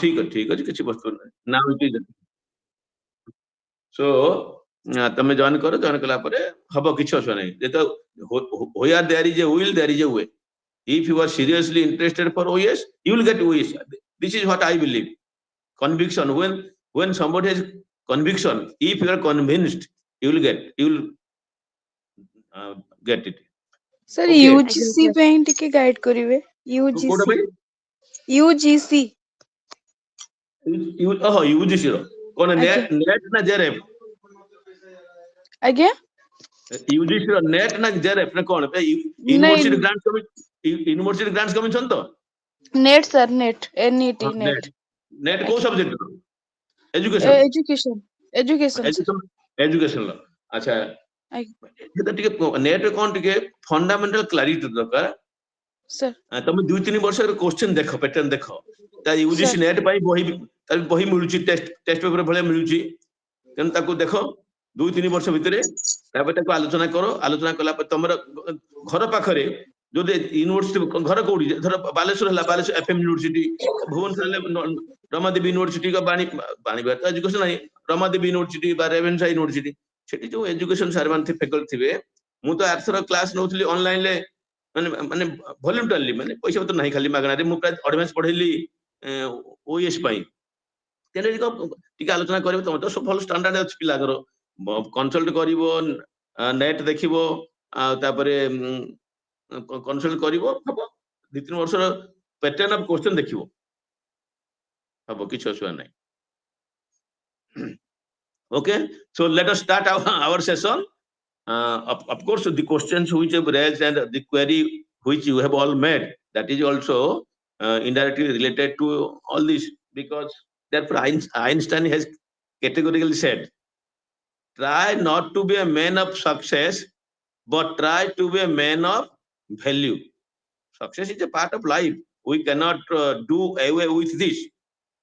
ठीक अछि किछि वस्तु नाउ इट इज सो तमे जॉइन करो जॉइन कला परे हबो किछि असो नै जे तो होया there is a will there is a way if you are seriously interested for OS you will get OS. This is what I believe. Conviction, when somebody has conviction, if you are convinced you will get it. Sir Okay. UGC ପାଇଁ ଟିକେ ଗାଇड କରିବେ code भाई UGC UGC रो कोन आज्ञा net ना JRF आज्ञा UGC रो NET ना JRF ना कोन नहीं यूनिवर्सिटी ग्रांट्स कमीशन तो NET sir NET N E T NET NET NET को आज्ञा subject education education education sir education लो अच्छा आज्ञा ये टिके नेट कोन टिके फंडामेंटल क्लैरिटी दरकार सर तुम 2-3 वर्ष क्वेश्चन देखो पैटर्न देखो ता यूजीसी सर नेट पाई बही मिलुची टेस्ट पेपर भले मिलुची तेन ताको देखो 2-3 वर्ष भितरे तापर ताको आलोचना करो आलोचना कला पर तमर घर पाखरे जो यूनिवर्सिटी घर कोडी धर बालेश्वर हला बालेश्वर एफएम यूनिवर्सिटी भुवनेश्वर हले रमादेवी यूनिवर्सिटी का बाणी बात एजुकेशन नहीं रमादेवी यूनिवर्सिटी बा रेवेन्सा यूनिवर्सिटी सेठी जो एजुकेशन सारमान थे फैकल्टी थिबे मु तो आरथर क्लास नउथली ऑनलाइन ले माने माने वॉलंटरली माने पैसा तो नहीं खाली मागना रे मु प्राय एडवांस पढेली ओएस पाई तेने टिके आलोचना करबो तम तो सब भल स्टैंडर्ड अछि पिला करो कंसल्ट करिवो नेट देखिवो तापरे कंसल्ट करिवो हबो 2-3 वर्ष पैटर्न ऑफ क्वेश्चन देखिवो हबो किछ असुआ नहीं. Okay, so let us start our session. Of course, the questions which have raised and the query which you have all made, that is also indirectly related to all this, because therefore Einstein has categorically said, try not to be a man of success, but try to be a man of value. Success is a part of life. We cannot do away with this.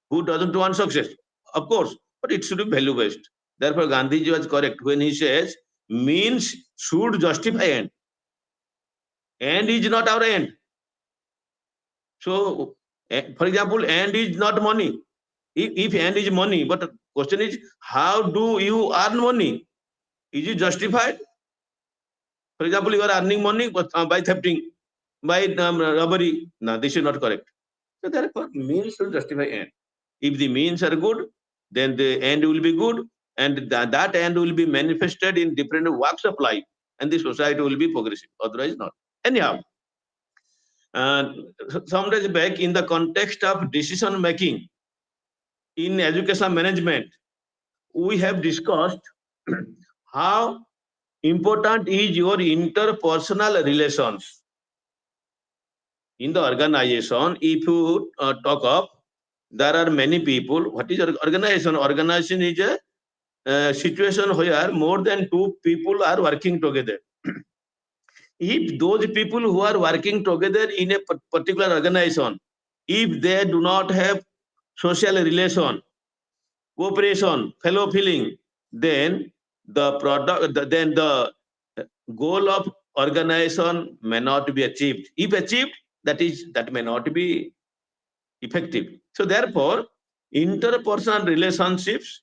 Who doesn't want success? Of course, but it should be value based. Therefore, Gandhiji was correct when he says means should justify end. End is not our end. So, for example, end is not money. If end is money, but the question is, how do you earn money? Is it justified? For example, you are earning money by thefting, by robbery. No, this is not correct. So therefore, means should justify end. If the means are good, then the end will be good, and that end will be manifested in different walks of life, and the society will be progressive. Otherwise, not. Anyhow, some days back, in the context of decision making in education management, we have discussed how important is your interpersonal relations in the organization. If you talk of, there are many people. What is organization? Organization is a situation where more than 2 people are working together. If those people who are working together in a particular organization, if they do not have social relation, cooperation, fellow feeling, then the goal of organization may not be achieved. If achieved, that may not be effective. So therefore, interpersonal relationships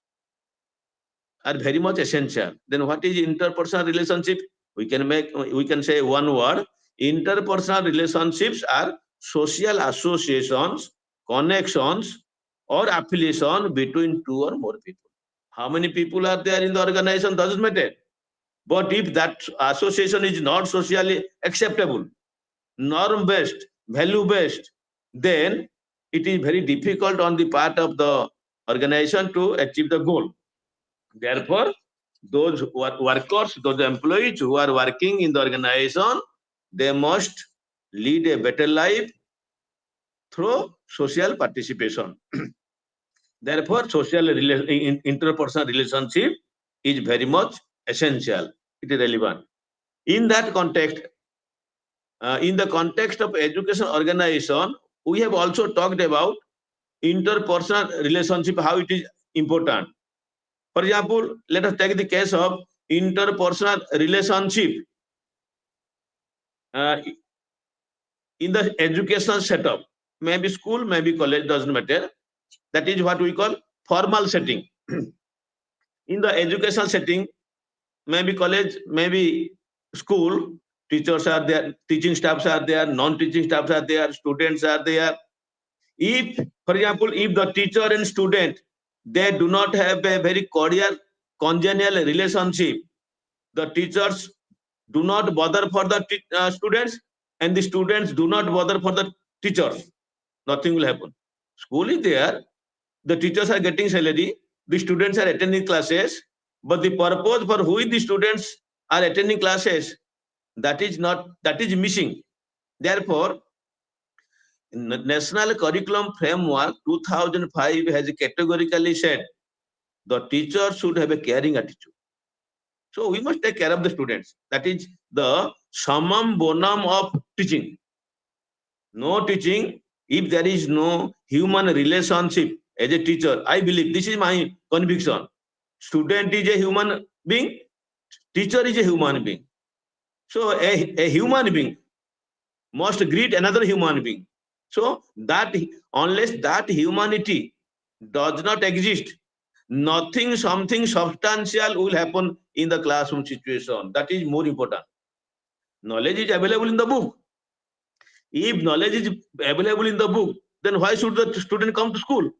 are very much essential. Then what is interpersonal relationship? We can say one word. Interpersonal relationships are social associations, connections, or affiliation between 2 or more people. How many people are there in the organization doesn't matter. But if that association is not socially acceptable, norm based, value based, then it is very difficult on the part of the organization to achieve the goal. Therefore, those workers, those employees who are working in the organization, they must lead a better life through social participation. Therefore, interpersonal relationship is very much essential. It is relevant. In that context, in the context of education organization, we have also talked about interpersonal relationship, how it is important. For example, let us take the case of interpersonal relationship in the educational setup. Maybe school, maybe college, doesn't matter. That is what we call formal setting. In the educational setting, maybe college, maybe school, teachers are there, teaching staffs are there, non-teaching staffs are there, students are there. If, for example, if the teacher and student, they do not have a very cordial, congenial relationship, the teachers do not bother for the students, and the students do not bother for the teachers, nothing will happen. School is there, the teachers are getting salary, the students are attending classes, but the purpose for which the students are attending classes, that is missing. Therefore, National Curriculum Framework 2005 has categorically said the teacher should have a caring attitude. So we must take care of the students. That is the summum bonum of teaching. No teaching if there is no human relationship. As a teacher, I believe, this is my conviction, student is a human being, teacher is a human being. So a human being must greet another human being. So that unless that humanity does not exist, nothing, something substantial will happen in the classroom situation. That is more important. Knowledge is available in the book. If knowledge is available in the book, then why should the student come to school?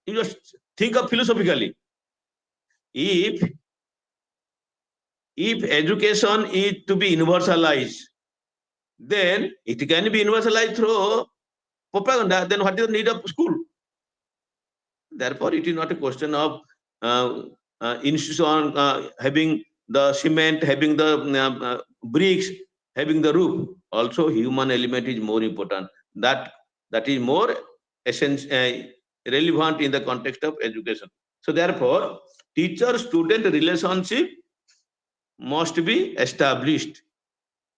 You just think of philosophically. If education is to be universalized, then it can be universalized through propaganda. Then what is the need of school? Therefore, it is not a question of institution having the cement, having the bricks, having the roof. Also, human element is more important. That is more essential, relevant in the context of education. So, therefore, teacher-student relationship must be established.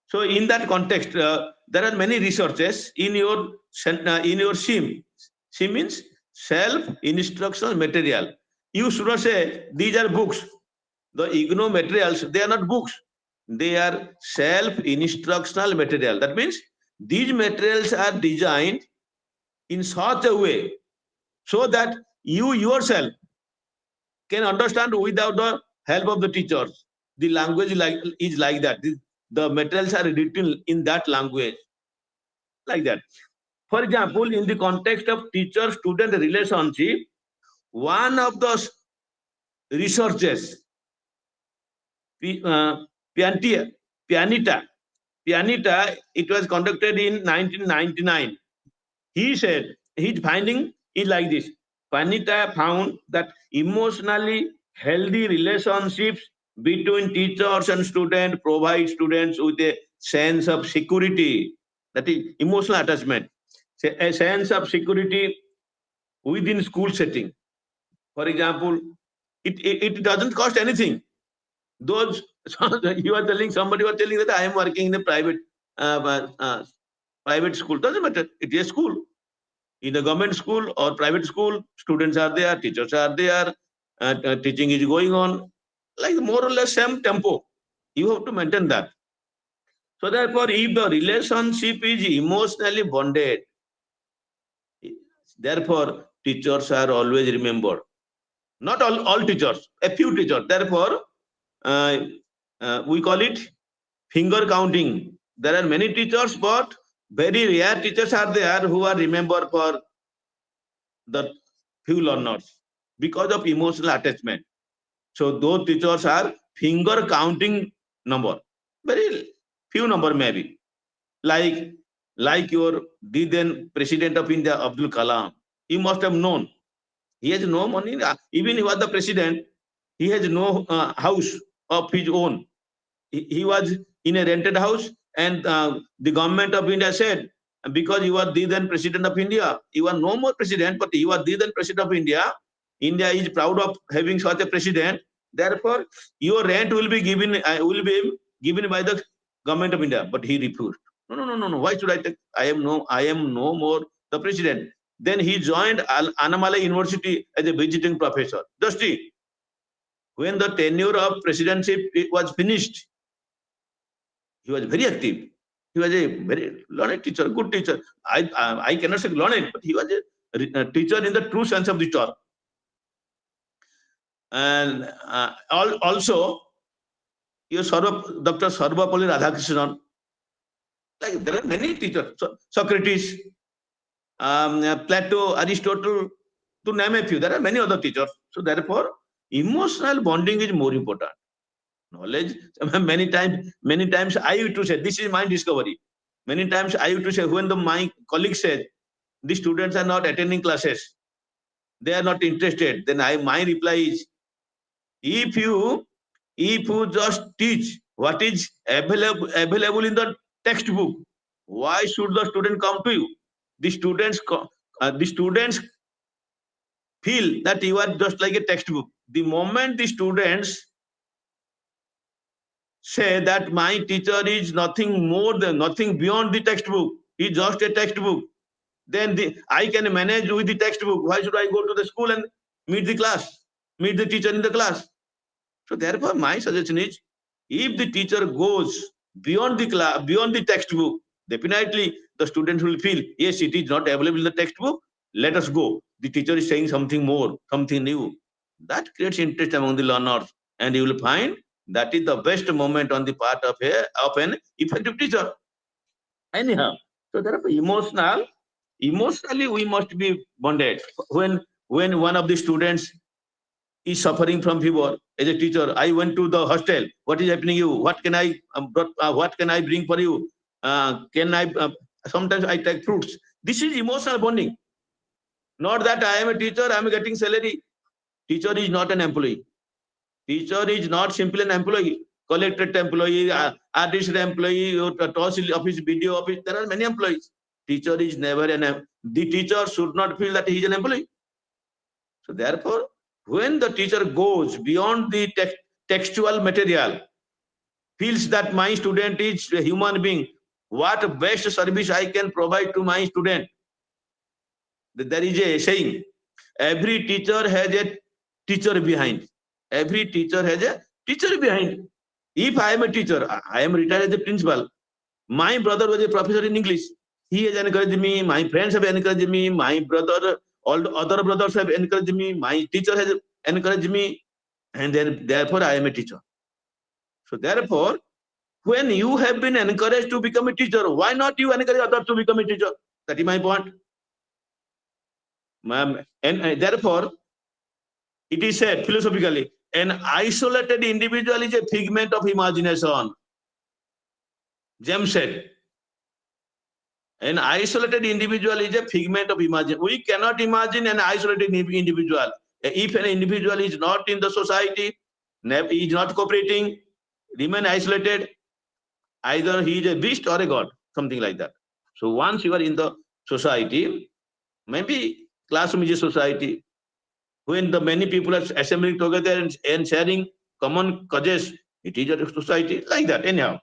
So, in that context, there are many researches in your SIM. SIM means self-instructional material. You should not say these are books. The IGNO materials, they are not books. They are self-instructional material. That means these materials are designed in such a way so that you yourself can understand without the help of the teachers. The language is like that. The materials are written in that language, like that. For example, in the context of teacher-student relationship, one of the researches, Pianita, it was conducted in 1999. He said his finding is like this. Pianita found that emotionally healthy relationships between teachers and students provide students with a sense of security. That is emotional attachment. A sense of security within school setting. For example, it doesn't cost anything. Those you are telling, somebody was telling that I am working in a private school. Doesn't matter. It is a school. In a government school or private school, students are there, teachers are there, teaching is going on, like more or less same tempo. You have to maintain that. So therefore, if the relationship is emotionally bonded, therefore teachers are always remembered. Not all teachers, a few teachers. Therefore, we call it finger counting. There are many teachers, but very rare teachers are there who are remembered for the few learners because of emotional attachment. So those teachers are finger counting number, very few number maybe. Like your the then President of India, Abdul Kalam. You must have known. He has no money. Even he was the president, he has no house of his own. He was in a rented house, and the government of India said, because you are the then president of India, you are no more president, but you are the then president of India. India is proud of having such a president. Therefore, your rent will be given by the government of India. But he refused. No. Why should I take? I am no more the president. Then he joined Annamalai University as a visiting professor. Justy, when the tenure of presidency was finished, he was very active. He was a very learned teacher, good teacher. I cannot say learned, but he was a teacher in the true sense of the term. And also, your Dr. Sarvapalli Radhakrishnan, like there are many teachers, Socrates, Plato, Aristotle, to name a few. There are many other teachers. So therefore, emotional bonding is more important. Knowledge, many times I used to say, this is my discovery. Many times I used to say, when my colleague says, the students are not attending classes, they are not interested, then my reply is, if you just teach what is available in the textbook, why should the student come to you? The students feel that you are just like a textbook. The moment the students say that my teacher is nothing more than nothing beyond the textbook, he's just a textbook, then I can manage with the textbook. Why should I go to the school and meet the teacher in the class? So therefore, my suggestion is, if the teacher goes beyond the class, beyond the textbook, definitely the students will feel, yes, it is not available in the textbook, let us go. The teacher is saying something more, something new. That creates interest among the learners, and you will find that is the best moment on the part of an effective teacher. Anyhow, so therefore, emotionally we must be bonded. When one of the students is suffering from fever, as a teacher, I went to the hostel. What is happening you? What can I bring for you? Can I sometimes I take fruits. This is emotional bonding. Not that I am a teacher, I am getting salary. Teacher is not an employee. Teacher is not simply an employee. Collectorate employee, artist employee, or tahsil office, BDO office. There are many employees. Teacher is never the teacher should not feel that he is an employee. So therefore, when the teacher goes beyond the textual material, feels that my student is a human being, what best service I can provide to my student. There is a saying, every teacher has a teacher behind. Every teacher has a teacher behind. If I am a teacher, I am retired as a principal. My brother was a professor in English. He has encouraged me. My friends have encouraged me. My brother, all the other brothers have encouraged me. My teacher has encouraged me. And then therefore I am a teacher. So therefore, when you have been encouraged to become a teacher, why not you encourage others to become a teacher? That is my point. And therefore, it is said philosophically, an isolated individual is a figment of imagination. James said, an isolated individual is a figment of imagination. We cannot imagine an isolated individual. If an individual is not in the society, is not cooperating, remain isolated, either he is a beast or a god, something like that. So once you are in the society, maybe classroom is a society, when the many people are assembling together and sharing common causes, it is a society like that. Anyhow,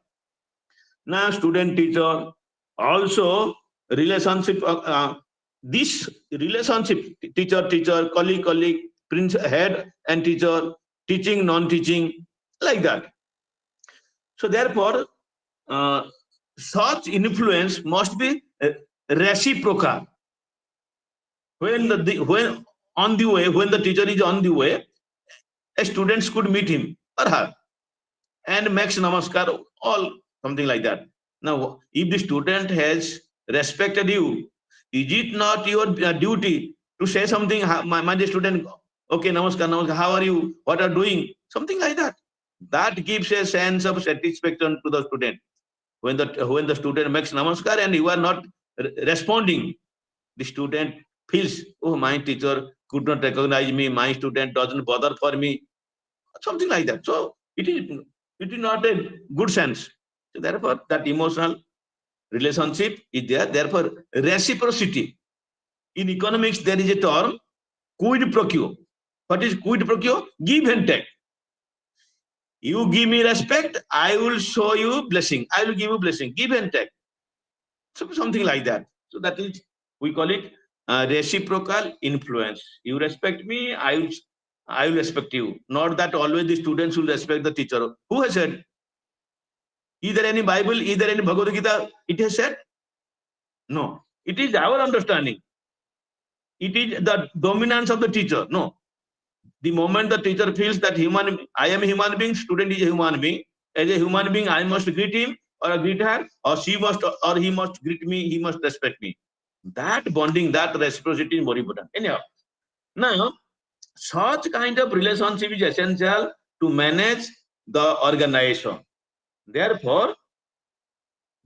now student teacher, also relationship, this relationship, teacher, colleague, head and teacher, teaching, non-teaching, like that. So therefore, such influence must be reciprocal. When on the way, when the teacher is on the way, students could meet him or her and makes namaskar, all something like that. Now, if the student has respected you, is it not your duty to say something? My dear student, okay, namaskar, how are you? What are you doing? Something like that. That gives a sense of satisfaction to the student. When the student makes namaskar and you are not responding, the student feels, oh, my teacher could not recognize me, my student doesn't bother for me, something like that. So it is not a good sense. So therefore, that emotional relationship is there. Therefore, reciprocity. In economics, there is a term, quid pro quo. What is quid pro quo? Give and take. You give me respect, I will show you blessing. I will give you blessing. Give and take. So something like that. So that is, we call it reciprocal influence. You respect me, I will respect you. Not that always the students will respect the teacher. Who has said? Either any Bible, either any Bhagavad Gita, it has said? No. It is our understanding. it is the dominance of the teacher. No. The moment the teacher feels that I am a human being, student is a human being. As a human being, I must greet him or greet her, or she must or he must greet me, he must respect me. That bonding, that reciprocity is more important. Anyhow, now such kind of relationship is essential to manage the organization. Therefore,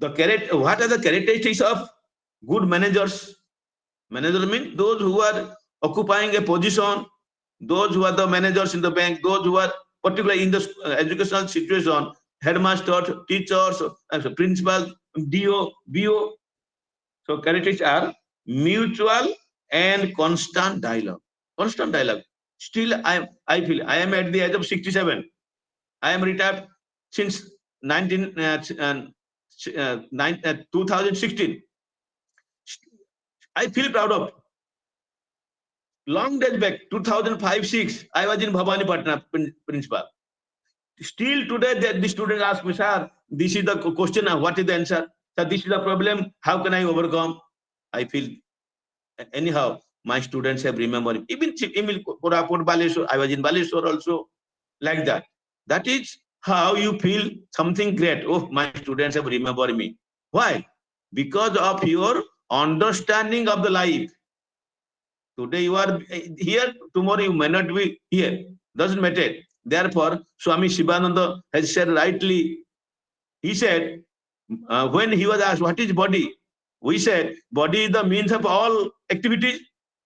what are the characteristics of good managers? Managers mean those who are occupying a position, those who are the managers in the bank, those who are particularly in the educational situation, headmasters, teachers, principals, DO, BO. So characteristics are mutual and constant dialogue. Constant dialogue. Still, I feel I am at the age of 67. I am retired since 2016. I feel proud of. Long days back, 2005-6, I was in Bhavani Patna principal. Still today, the student ask me, sir, this is the question, what is the answer? Sir, this is the problem, how can I overcome? I feel, anyhow, my students have remembered. Even Koraput, Baleshwar, I was in Baleshwar also, like that. That is how you feel something great. Oh, my students have remembered me. Why? Because of your understanding of the life. Today you are here, tomorrow you may not be here. Doesn't matter. Therefore, Swami Shivananda has said rightly, he said, when he was asked, what is body? We said, body is the means of all activities.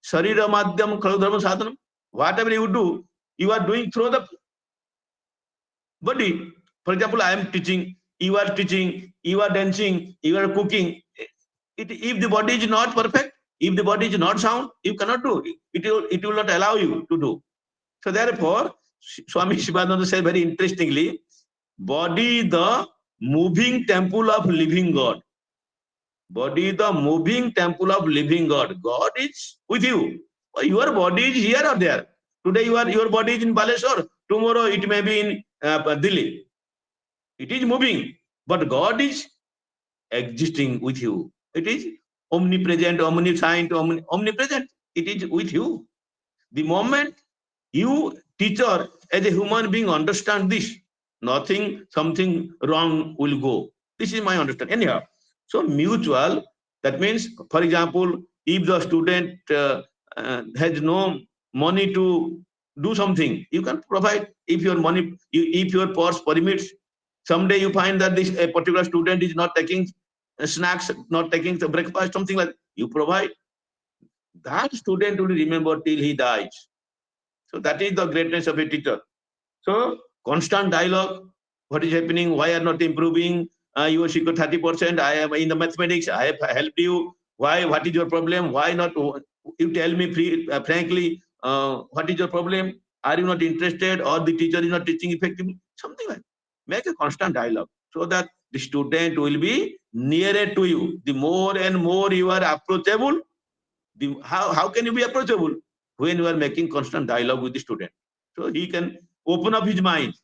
Sarira madhyam khalu sadhanam. Whatever you do, you are doing through the body. For example, I am teaching, you are dancing, you are cooking. If the body is not perfect, if the body is not sound, you cannot do it. It will not allow you to do. So therefore, Swami Shivananda said very interestingly, body the moving temple of living God. Body the moving temple of living God. God is with you. Your body is here or there. Today your body is in Baleshwar. Tomorrow it may be in Delhi. It is moving, but God is existing with you. It is omnipresent, omniscient, omnipresent. It is with you. The moment you, teacher, as a human being, understand this, something wrong will go. This is my understanding. Anyhow, so mutual, that means, for example, if the student has no money to do something, you can provide. If your purse permits, someday you find that a particular student is not taking snacks, not taking the breakfast, something like that, you provide. That student will remember till he dies. So that is the greatness of a teacher. So constant dialogue, what is happening, why are not improving, you are 30%, I am in the mathematics, I have helped you, why, what is your problem, why not, you tell me frankly, what is your problem, are you not interested, or the teacher is not teaching effectively, something like that. Make a constant dialogue so that the student will be nearer to you. The more and more you are approachable, how can you be approachable? When you are making constant dialogue with the student. So he can open up his mind.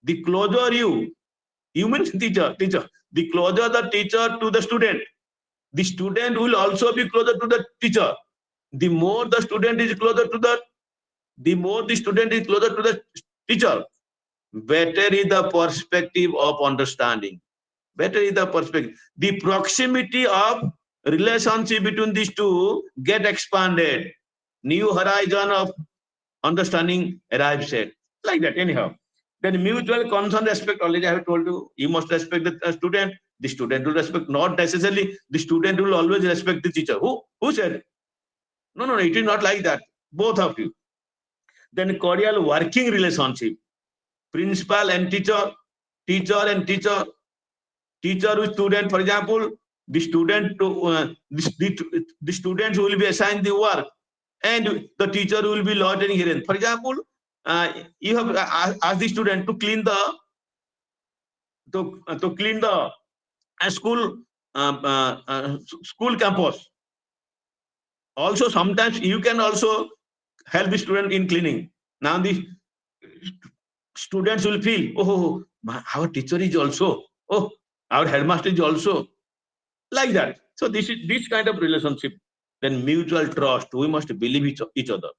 The closer you means teacher, the closer the teacher to the student will also be closer to the teacher. The more the student is closer to the more the student is closer to the teacher, better is the perspective of understanding. Better is the perspective. The proximity of relationship between these two get expanded. New horizon of understanding arrives at. Like that, anyhow. Then mutual concern respect, already I have told you, you must respect the student. The student will respect, not necessarily the student will always respect the teacher. Who said? No, it is not like that. Both of you. Then cordial working relationship. Principal and teacher, teacher and teacher, teacher with student. For example, the student the students will be assigned the work, and the teacher will be loitering here. For example, you have asked the student to clean the school school campus. Also, sometimes you can also help the student in cleaning. Now the students will feel, oh, our teacher is also, oh, our headmaster is also, like that. So this kind of relationship. Then mutual trust. We must believe each other.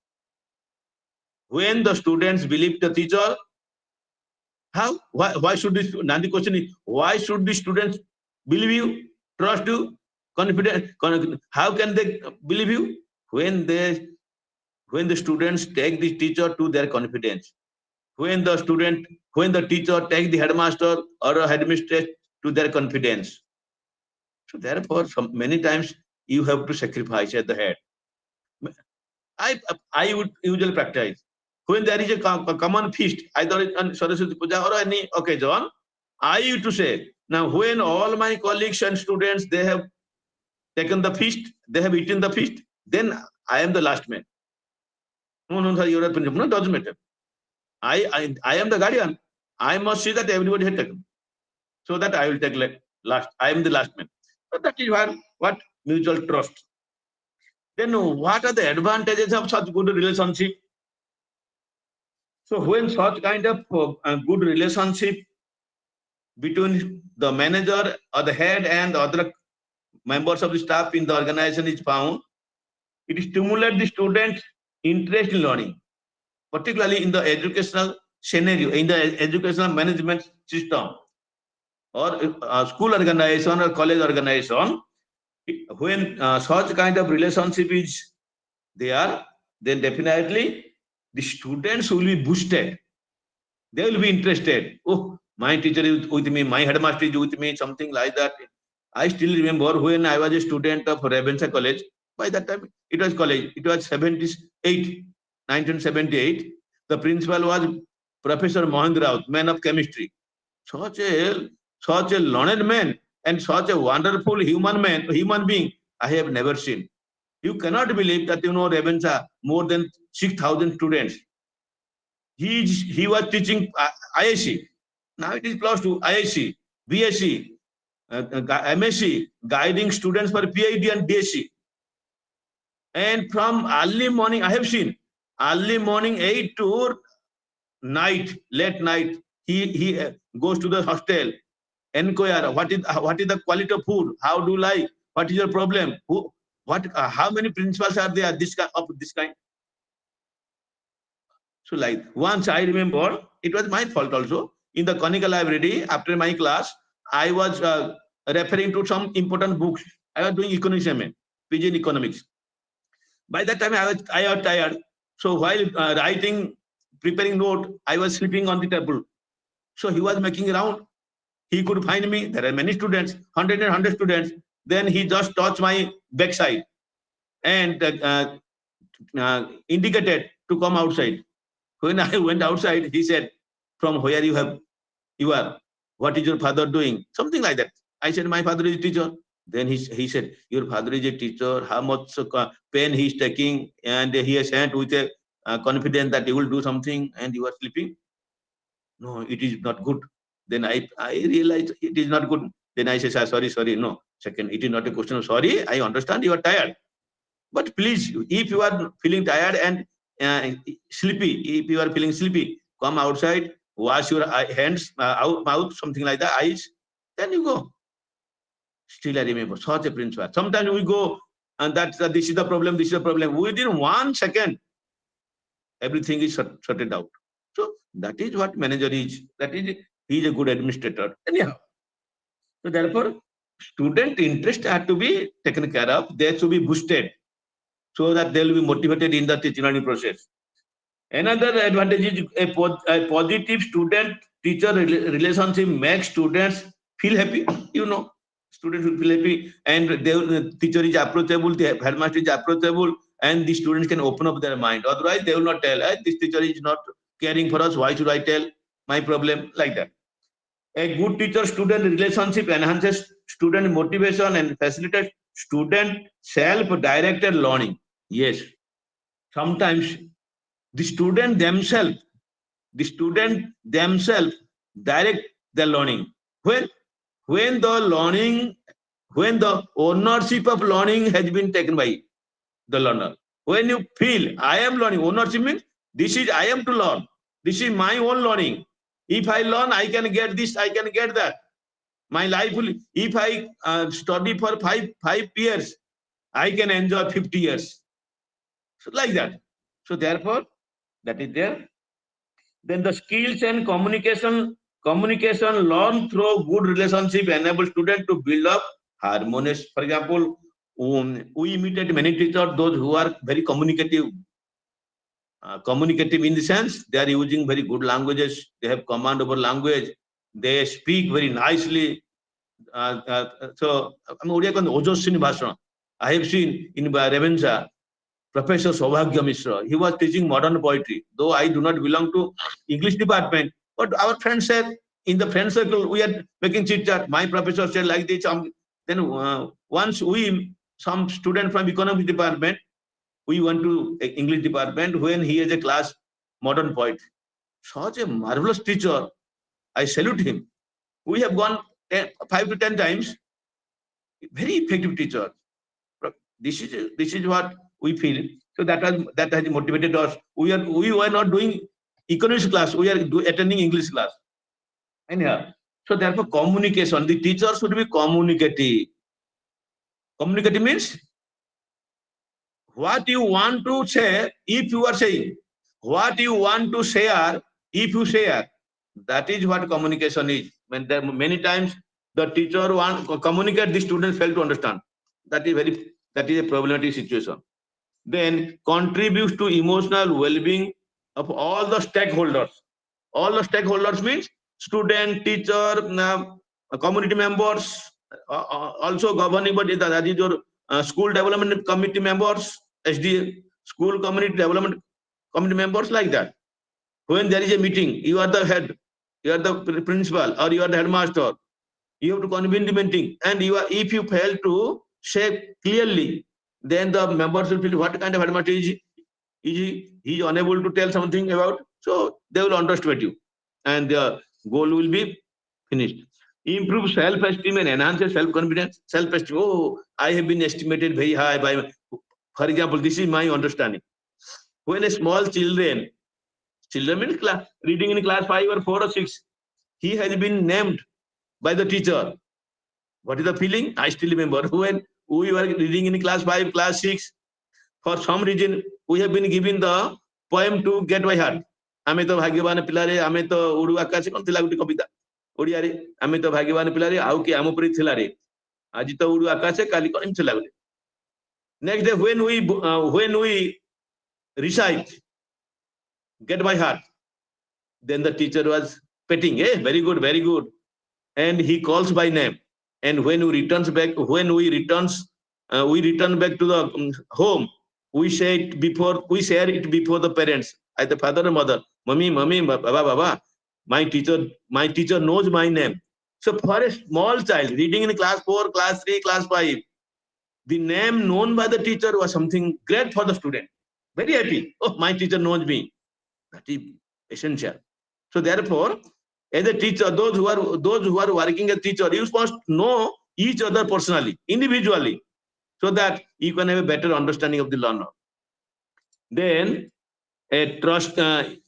When the students believe the teacher, how? Why should this? Now the question is, why should the students believe you, trust you, confident? How can they believe you? When the students take the teacher to their confidence. When the teacher take the headmaster or a headmistress to their confidence. So therefore, many times you have to sacrifice at the head. I would usually practice when there is a common feast, either on Saraswati Puja or any occasion. I used to say, now when all my colleagues and students they have taken the feast, they have eaten the feast, then I am the last man. No, sir, you're a principal. No, doesn't matter. I am the guardian. I must see that everybody has taken, so that I will take last. I am the last man. So that is what mutual trust. Then what are the advantages of such good relationship? So when such kind of good relationship between the manager or the head and the other members of the staff in the organization is found, it stimulates the students' interest in learning, particularly in the educational scenario, in the educational management system or school organization or college organization. When such kind of relationship is there, then definitely the students will be boosted. They will be interested. Oh, my teacher is with me, my headmaster is with me, something like that. I still remember when I was a student of Ravenshaw College. By that time, it was college. It was 78, 1978. The principal was Professor Mohendra Raut, man of chemistry. Such a such a learned man and such a wonderful human being, I have never seen. You cannot believe that Ravenshaw more than 6,000 students. He was teaching IIC. Now it is close to IIC, BSc, MSc, guiding students for PhD and DSc. And from early morning, I have seen early morning 8 to night, late night, he goes to the hostel, inquire what is the quality of food, how do you like, what is your problem, how many principals are there, this kind. So like once I remember, it was my fault also. In the Konica library, after my class, I was referring to some important books. I was doing economics, PG in economics. By that time, I was tired. So while writing, preparing note, I was sleeping on the table. So he was making around. He could find me. There are many students, 100 students. Then he just touched my backside and indicated to come outside. When I went outside, he said, "From where you are? What is your father doing?" Something like that. I said, "My father is a teacher." Then he said, "Your father is a teacher. How much pain he is taking, and he has sent with a confidence that he will do something, and you are sleeping. No, it is not good." Then I realized it is not good. Then I said, "Sorry, no. Second, it is not a question of sorry. I understand you are tired. But please, if you are feeling tired and sleepy, if you are feeling sleepy, come outside, wash your hands, mouth, something like that, eyes, then you go." Still, I remember such a principle. Sometimes we go and this is the problem, this is the problem. Within 1 second, everything is sorted out. So that is what manager is. That is, he is a good administrator. Anyhow, so therefore, student interest have to be taken care of. They should be boosted so that they will be motivated in the teaching learning process. Another advantage is a positive student-teacher relationship makes students feel happy. Students will feel happy, and the teacher is approachable, the headmaster is approachable, and the students can open up their mind. Otherwise, they will not tell, "This teacher is not caring for us. Why should I tell my problem?" Like that. A good teacher-student relationship enhances student motivation and facilitates student self-directed learning. Yes, sometimes the student themselves direct the learning. When the learning, when the ownership of learning has been taken by the learner, when you feel I am learning, ownership means this is I am to learn, this is my own learning. If I learn, I can get this, I can get that. My life will, if I study for five years, I can enjoy 50 years. So like that. So therefore, that is there. Then the skills and communication learned through good relationship enable students to build up harmonious. For example, we imitate many teachers, those who are very communicative. Communicative in the sense they are using very good languages. They have command over language. They speak very nicely. So I have seen in Revenja, Professor Saubhagya Mishra. He was teaching modern poetry. Though I do not belong to English department, but our friends said in the friend circle we are making chit chat. My professor said like this. Then once some student from economics department, we went to English department when he is a class modern poet. Such a marvelous teacher. I salute him. We have gone 5 to 10 times. Very effective teacher. This is what we feel. So that has motivated us. We were not doing economics class. We are attending English class. Anyhow, so therefore communication. The teacher should be communicative. Communicative means what you want to say. If you are saying what you want to share, if you share, that is what communication is. When there many times the teacher want to communicate, the students fail to understand. That is a problematic situation. Then contributes to emotional well-being of all the stakeholders. All the stakeholders means student, teacher, community members, also governing body, that is your school development committee members, SDA, school community development committee members, like that. When there is a meeting, you are the head, you are the principal, or you are the headmaster. You have to convene the meeting, and if you fail to say clearly, then the members will feel what kind of headmaster is he? He is unable to tell something about, so they will underestimate you, and the goal will be finished. Improve self-esteem and enhance self-confidence. Self-esteem. Oh, I have been estimated very high by. For example, this is my understanding. When a small children means reading in class 5 or 4 or 6, he has been named by the teacher. What is the feeling? I still remember when we were reading in class 5, class 6. For some reason, we have been given the poem to get by heart. Ame to bhagyavan pilare, ame to udu akase kon thila guti kavita. Odia re, ame to bhagyavan pilare, au ki amo pari thila re. Aji to udu akase, kali kon im thila guti. Next day, when we recite, get by heart, then the teacher was petting. Hey, very good, very good. And he calls by name. And when we return back to the home, we share it before the parents, either father or mother. Mommy, baba. My teacher knows my name. So for a small child reading in class 4, class 3, class 5, the name known by the teacher was something great for the student. Very happy. Oh, my teacher knows me. That is essential. So therefore, as a teacher, those who are working as teacher, you must know each other personally, individually, so that you can have a better understanding of the learner. Then a trusting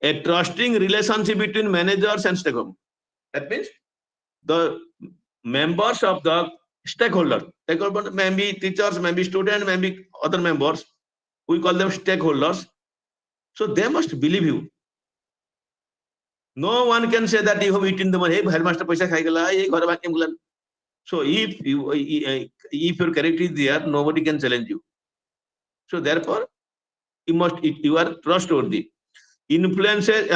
relationship between managers and stakeholders. That means the members of the stakeholder may be teachers, may be students, may be other members. We call them stakeholders. So they must believe you. No one can say that you have eaten the money. Hey, headmaster paisa khaigala. So if your character is there, nobody can challenge you. So therefore, you are trustworthy. Influences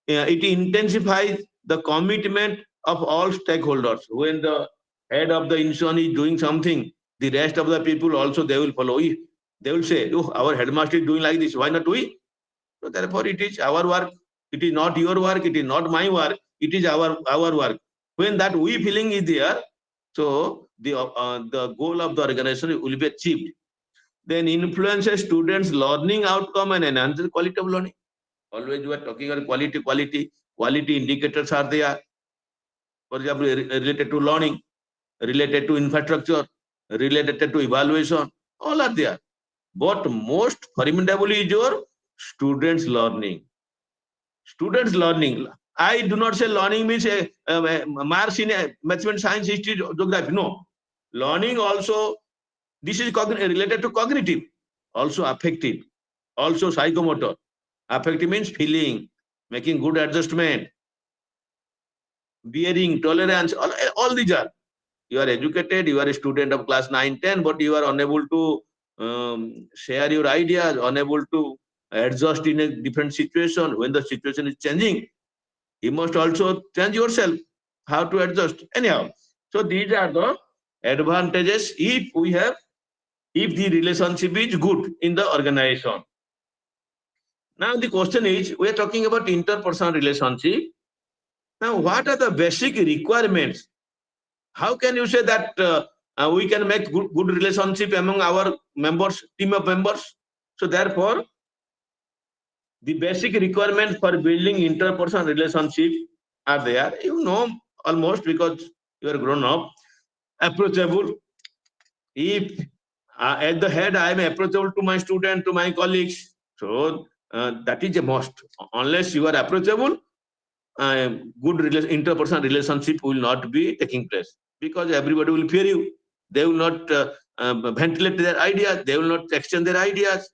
it intensifies the commitment of all stakeholders. When the head of the institution is doing something, the rest of the people also they will follow. They will say, "Oh, our headmaster is doing like this. Why not we?" So therefore, it is our work. It is not your work. It is not my work. It is our work. When that we feeling is there, so the goal of the organization will be achieved. Then influences students' learning outcome and enhance the quality of learning. Always we are talking about quality indicators are there. For example, related to learning, related to infrastructure, related to evaluation, all are there. But most formidable is your students' learning. Students' learning. I do not say learning means marks in mathematics, science, history, geography. No. Learning also This is related to cognitive, also affective, also psychomotor. Affective means feeling, making good adjustment, bearing, tolerance, all these are. You are educated, you are a student of class 9, 10, but you are unable to share your ideas, unable to adjust in a different situation. When the situation is changing, you must also change yourself, how to adjust. Anyhow, so these are the advantages if the relationship is good in the organization. Now the question is, we are talking about interpersonal relationship. Now, what are the basic requirements? How can you say that we can make good relationship among our members, team of members? So therefore, the basic requirements for building interpersonal relationship are there. You know almost because you are grown up. Approachable. If at the head I am approachable to my student, to my colleagues, so that is a must. Unless you are approachable, good interpersonal relationship will not be taking place, because everybody will fear you. They will not ventilate their ideas. They will not exchange their ideas.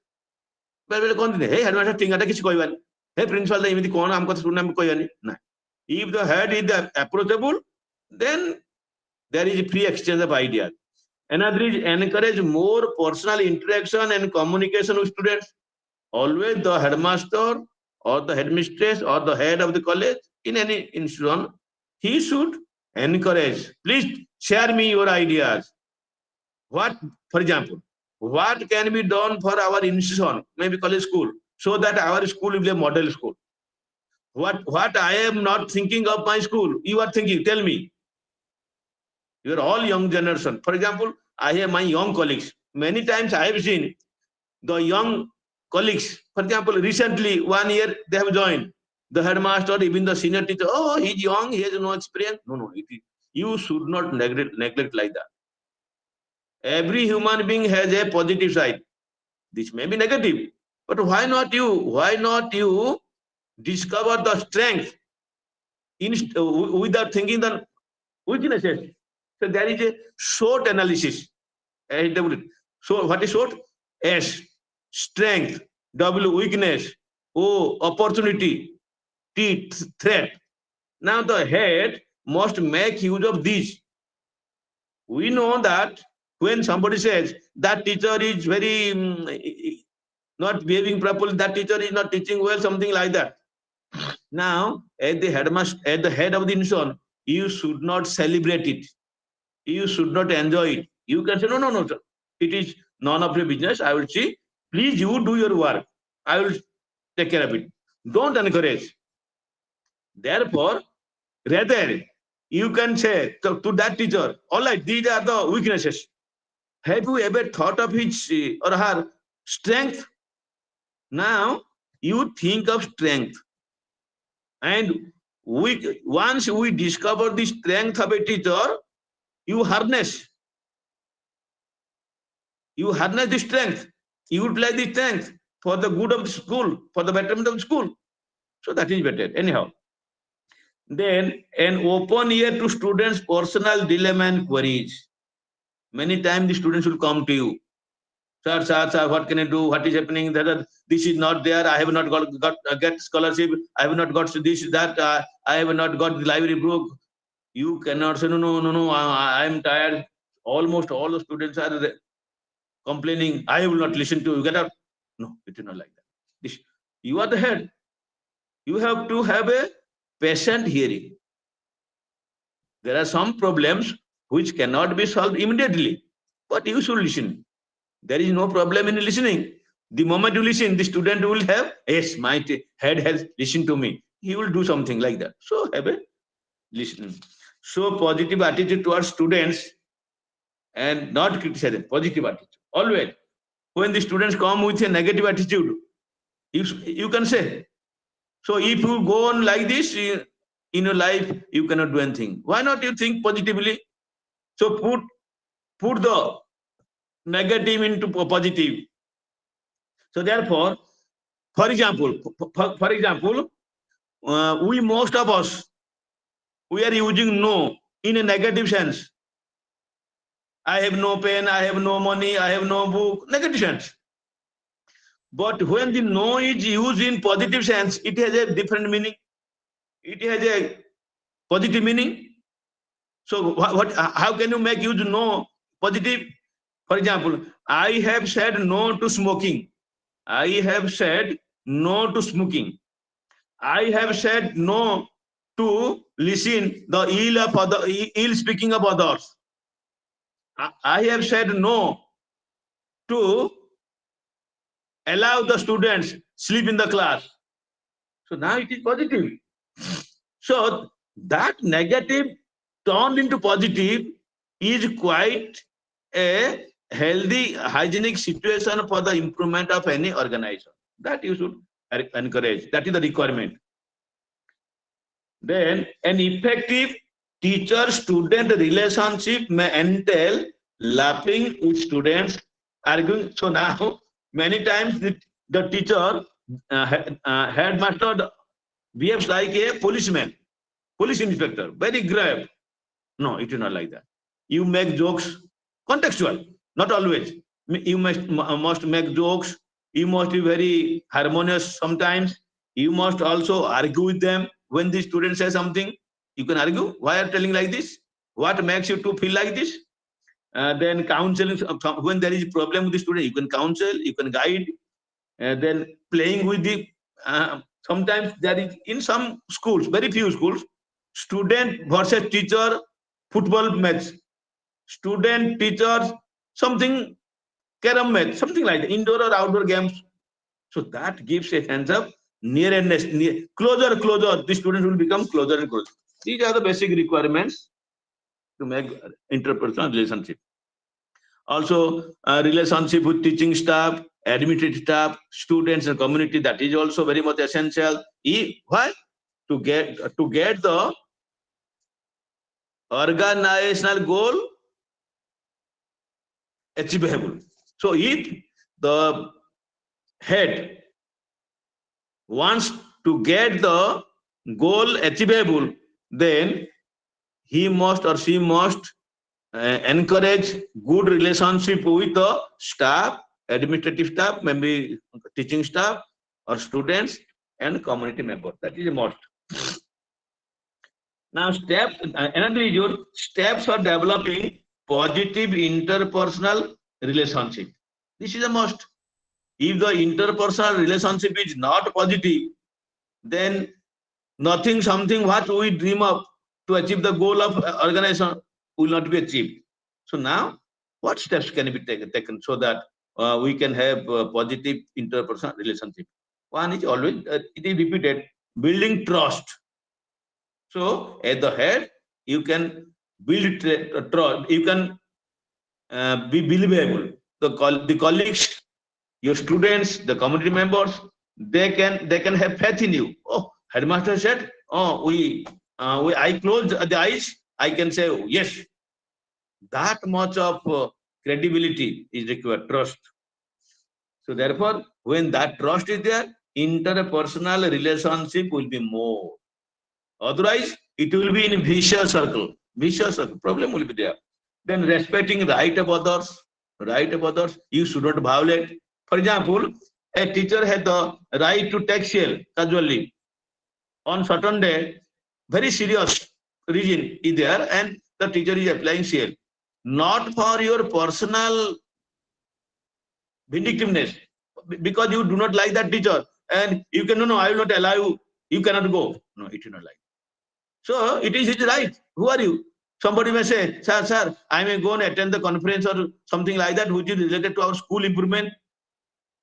Well, hey, headmaster, hey, principal, if the head is approachable, then there is a free exchange of ideas. Another is encourage more personal interaction and communication with students. Always the headmaster or the headmistress or the head of the college in any institution, he should encourage, please share me your ideas. What, for example, what can be done for our institution, maybe college school, so that our school will be a model school? What I am not thinking of my school, you are thinking, tell me. You are all young generation. For example, I have my young colleagues. Many times I have seen the young colleagues, for example, recently 1 year they have joined. The headmaster, even the senior teacher, oh, he's young, he has no experience. No, you should not neglect like that. Every human being has a positive side. This may be negative, but why not you discover the strength without thinking the weaknesses? So there is a SWOT analysis. So what is SWOT? S, strength. W, weakness. O, opportunity. T, threat. Now the head must make use of these. We know that when somebody says that teacher is very not behaving properly, that teacher is not teaching well, something like that. Now, at the headmaster, at the head of the institution, you should not celebrate it. You should not enjoy it. You can say, no, sir. It is none of your business. I will see. Please, you do your work. I will take care of it. Don't encourage. Therefore, rather, you can say to that teacher, all right, these are the weaknesses. Have you ever thought of his or her strength? Now, you think of strength. And once we discover the strength of a teacher, you harness the strength, you utilize the strength for the good of the school, for the betterment of the school. So that is better. Anyhow, then an open ear to students' personal dilemma and queries. Many times the students will come to you. Sir, what can I do? What is happening? This is not there. I have not get scholarship. I have not got this, that. I have not got the library book. You cannot say, no, I am tired. Almost all the students are complaining. I will not listen to you. Get out. No, it is not like that. You are the head. You have to have a patient hearing. There are some problems which cannot be solved immediately, but you should listen. There is no problem in listening. The moment you listen, the student will have, yes, my head has listened to me. He will do something like that. So have a listening. So positive attitude towards students and not criticize, positive attitude. Always. When the students come with a negative attitude, you can say. So if you go on like this in your life, you cannot do anything. Why not you think positively? So put the negative into positive. So therefore, for example, we most of us, we are using no in a negative sense. I have no pen, I have no money, I have no book, negative sense. But when the no is used in positive sense, it has a different meaning. It has a positive meaning. So how can you make use no positive? For example, I have said no to smoking. I have said no to smoking. I have said no to listen the ill speaking of others. I have said no to allow the students sleep in the class. So now it is positive. So that negative turned into positive is quite a healthy, hygienic situation for the improvement of any organization. That you should encourage. That is the requirement. Then an effective teacher-student relationship may entail laughing with students, arguing. So now many times the teacher, headmaster behaves like a policeman, police inspector, very grave. No, it is not like that. You make jokes, contextual, not always. You must make jokes. You must be very harmonious sometimes. You must also argue with them. When the student says something, you can argue. Why are you telling like this? What makes you to feel like this? Then counseling, when there is a problem with the student, you can counsel, you can guide. Then playing with the, sometimes there is in some schools, very few schools, student versus teacher football match, student teachers something carom match, something like that, indoor or outdoor games. So that gives a sense of nearness, closer. The students will become closer and closer. These are the basic requirements to make interpersonal relationship. Also, relationship with teaching staff, administrative staff, students, and community. That is also very much essential. Why? To get the organizational goal achievable. So if the head wants to get the goal achievable, then he must or she must encourage good relationship with the staff, administrative staff, maybe teaching staff or students and community members. That is a must. Now, another is your steps for developing positive interpersonal relationship. This is a must. If the interpersonal relationship is not positive, then nothing, something what we dream of to achieve the goal of organization will not be achieved. So now, what steps can be taken so that we can have a positive interpersonal relationship? One is always, it is repeated, building trust. So at the head, you can build trust. You can be believable. The colleagues, your students, the community members, they can have faith in you. Oh, headmaster said, oh, I close the eyes, I can say, oh, yes. That much of credibility is required, trust. So therefore, when that trust is there, interpersonal relationship will be more. Otherwise, it will be in vicious circle. Vicious circle. Problem will be there. Then respecting right of others. Right of others, you should not violate. For example, a teacher had the right to take CL casually. On certain day, very serious reason is there, and the teacher is applying CL. Not for your personal vindictiveness, because you do not like that teacher, and you can, no, I will not allow you, you cannot go. No, it is not like. So it is his right. Who are you? Somebody may say, sir, I may go and attend the conference or something like that, which is related to our school improvement.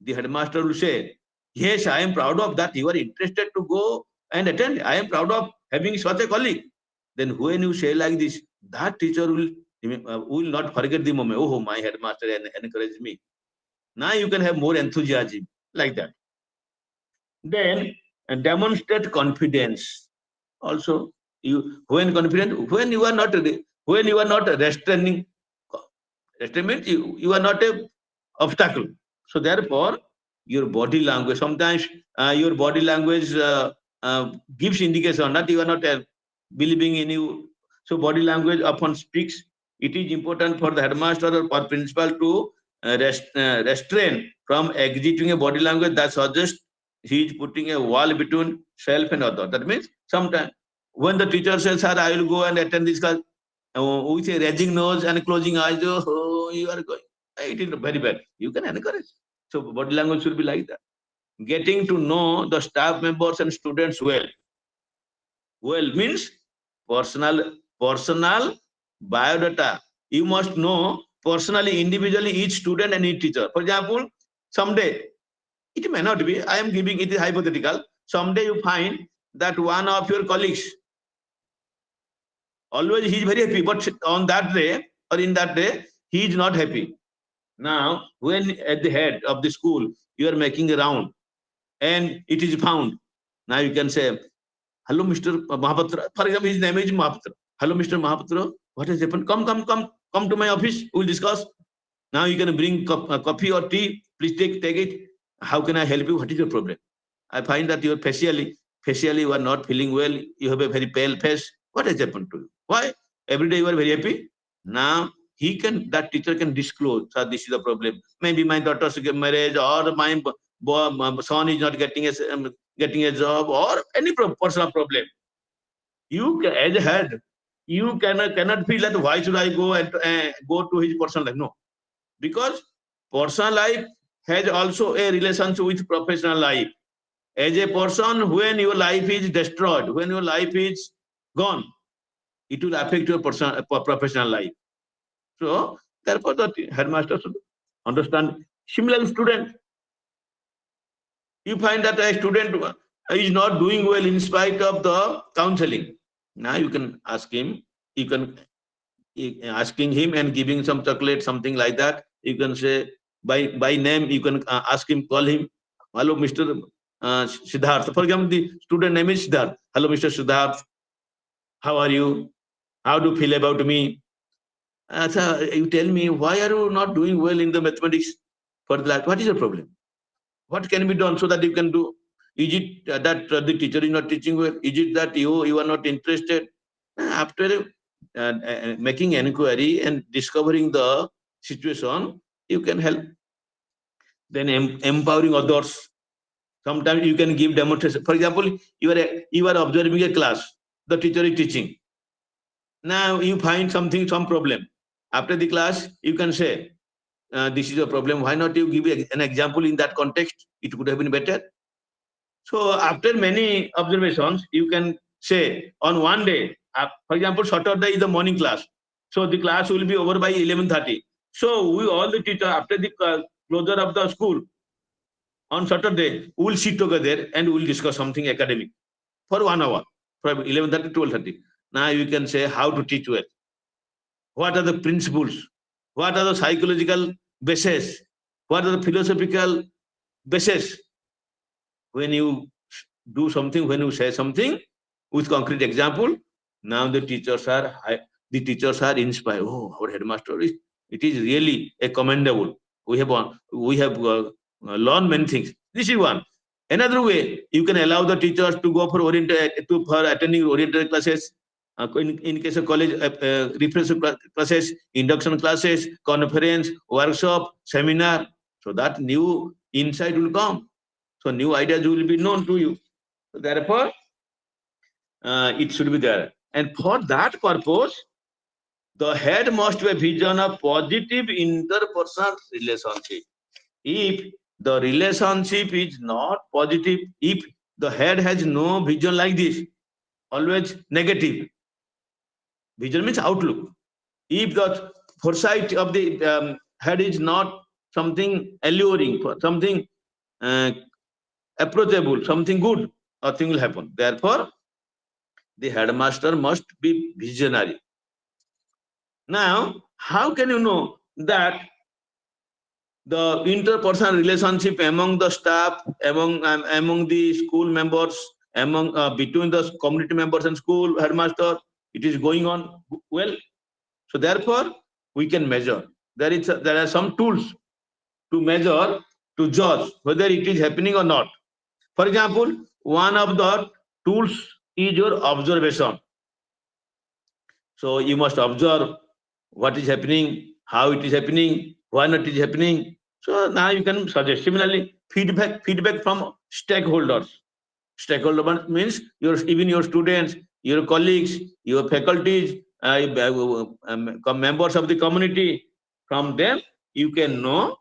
The headmaster will say, yes, I am proud of that. You are interested to go and attend. I am proud of having such a colleague. Then when you say like this, that teacher will not forget the moment. Oh, my headmaster encouraged me. Now you can have more enthusiasm like that. Then demonstrate confidence. Also, when confident, when you are not restraining, means you are not a obstacle. So therefore, your body language, sometimes your body language gives indication that you are not believing in you. So body language often speaks it is important for the headmaster or principal to restrain from exhibiting a body language that suggests he is putting a wall between self and other. That means sometimes when the teacher says, "Sir, I will go and attend this class," with a raising nose and closing eyes, "Oh, you are going." It is very bad. You can encourage. So body language should be like that. Getting to know the staff members and students well. Well means personal biodata. You must know personally, individually, each student and each teacher. For example, someday, it may not be, I am giving it is hypothetical. Someday you find that one of your colleagues, always he is very happy, but on that day or in that day, he is not happy. Now, when at the head of the school, you are making a round and it is found. Now you can say, "Hello, Mr. Mahapatra." For example, his name is Mahapatra. "Hello, Mr. Mahapatra. What has happened? Come to my office. We'll discuss." Now you can bring coffee or tea. Please take it. How can I help you? What is your problem? I find that you're facially you are not feeling well. You have a very pale face. What has happened to you? Why? Every day you are very happy. Now that teacher can disclose, "Sir, this is the problem. Maybe my daughter's marriage, or my son is not getting a job, or any personal problem." You as a head, you cannot feel that why should I go and go to his personal life? No, because personal life has also a relationship with professional life. As a person, when your life is destroyed, when your life is gone, it will affect your personal professional life. So therefore, the headmaster should understand. Similar student, you find that a student is not doing well in spite of the counseling. Now you can ask him. You can asking him and giving some chocolate, something like that. You can say by name. You can ask him, call him. "Hello, Mr. Siddharth." For example, the student name is Siddharth. "Hello, Mr. Siddharth. How are you? How do you feel about me? So you tell me, why are you not doing well in the mathematics for that? What is your problem? What can be done so that you can do? Is it that the teacher is not teaching well? Is it that you are not interested?" After making inquiry and discovering the situation, you can help. Then empowering others. Sometimes you can give demonstration. For example, you are observing a class. The teacher is teaching. Now you find some problem. After the class, you can say, "This is a problem. Why not you give an example in that context? It would have been better." So after many observations, you can say on one day, for example, Saturday is the morning class. So the class will be over by 11:30. So we all the teacher, after the closure of the school on Saturday, we will sit together and we will discuss something academic for 1 hour, from 11:30 to 12:30. Now you can say how to teach well. What are the principles? What are the psychological bases? What are the philosophical bases? When you do something, when you say something with concrete example, now the teachers are inspired. Oh, our headmaster is, it is really a commendable. We have learned many things. This is one. Another way, you can allow the teachers to go for attending oriented classes. In case of college, refresher classes, induction classes, conference, workshop, seminar, so that new insight will come. So new ideas will be known to you. So therefore, it should be there. And for that purpose, the head must be a vision of positive interpersonal relationship. If the relationship is not positive, if the head has no vision like this, always negative, vision means outlook. If the foresight of the head is not something alluring, something uh, approachable, something good, nothing will happen. Therefore, the headmaster must be visionary. Now, how can you know that the interpersonal relationship among the staff, among the school members, among between the community members and school headmaster, it is going on well? So therefore, we can measure. There are some tools to measure, to judge whether it is happening or not. For example, one of the tools is your observation. So you must observe what is happening, how it is happening, why not it is happening. So now you can suggest. Similarly, feedback from stakeholders. Stakeholder means even your students, your colleagues, your faculties, members of the community. From them, you can know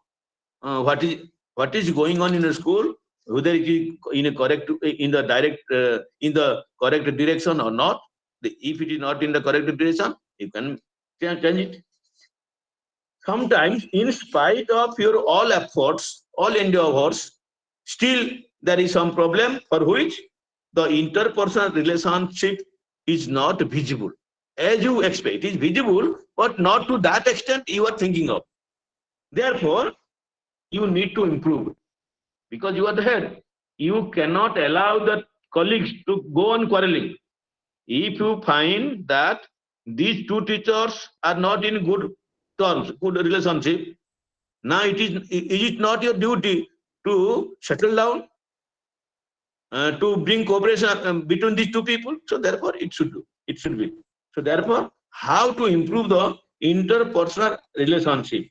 what is going on in the school, whether it is in a correct, in the direct, in the correct direction or not. If it is not in the correct direction, you can change it. Sometimes, in spite of your all efforts, all endeavors, still there is some problem for which the interpersonal relationship is not visible. As you expect, it is visible, but not to that extent you are thinking of. Therefore, you need to improve because you are the head. You cannot allow the colleagues to go on quarreling. If you find that these two teachers are not in good terms, good relationship, now is it not your duty to settle down, to bring cooperation between these two people? So therefore, it should be. So therefore, how to improve the interpersonal relationship?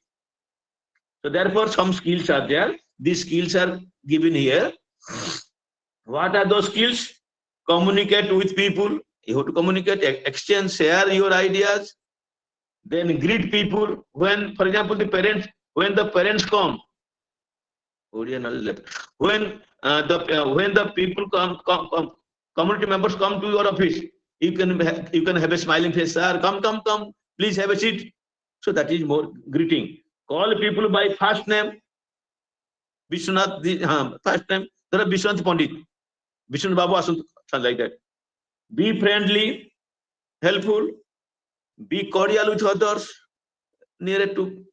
So therefore, some skills are there. These skills are given here. What are those skills? Communicate with people. You have to communicate, exchange, share your ideas. Then greet people. When, for example, when the parents come, when the people come, community members come to your office, you can have a smiling face. Sir, come, please have a seat. So that is more greeting. Call people by first name. Vishwanath, first name. There are Vishwanath Pandit, Vishnu Babu, something like that. Be friendly, helpful, be cordial with others, near to.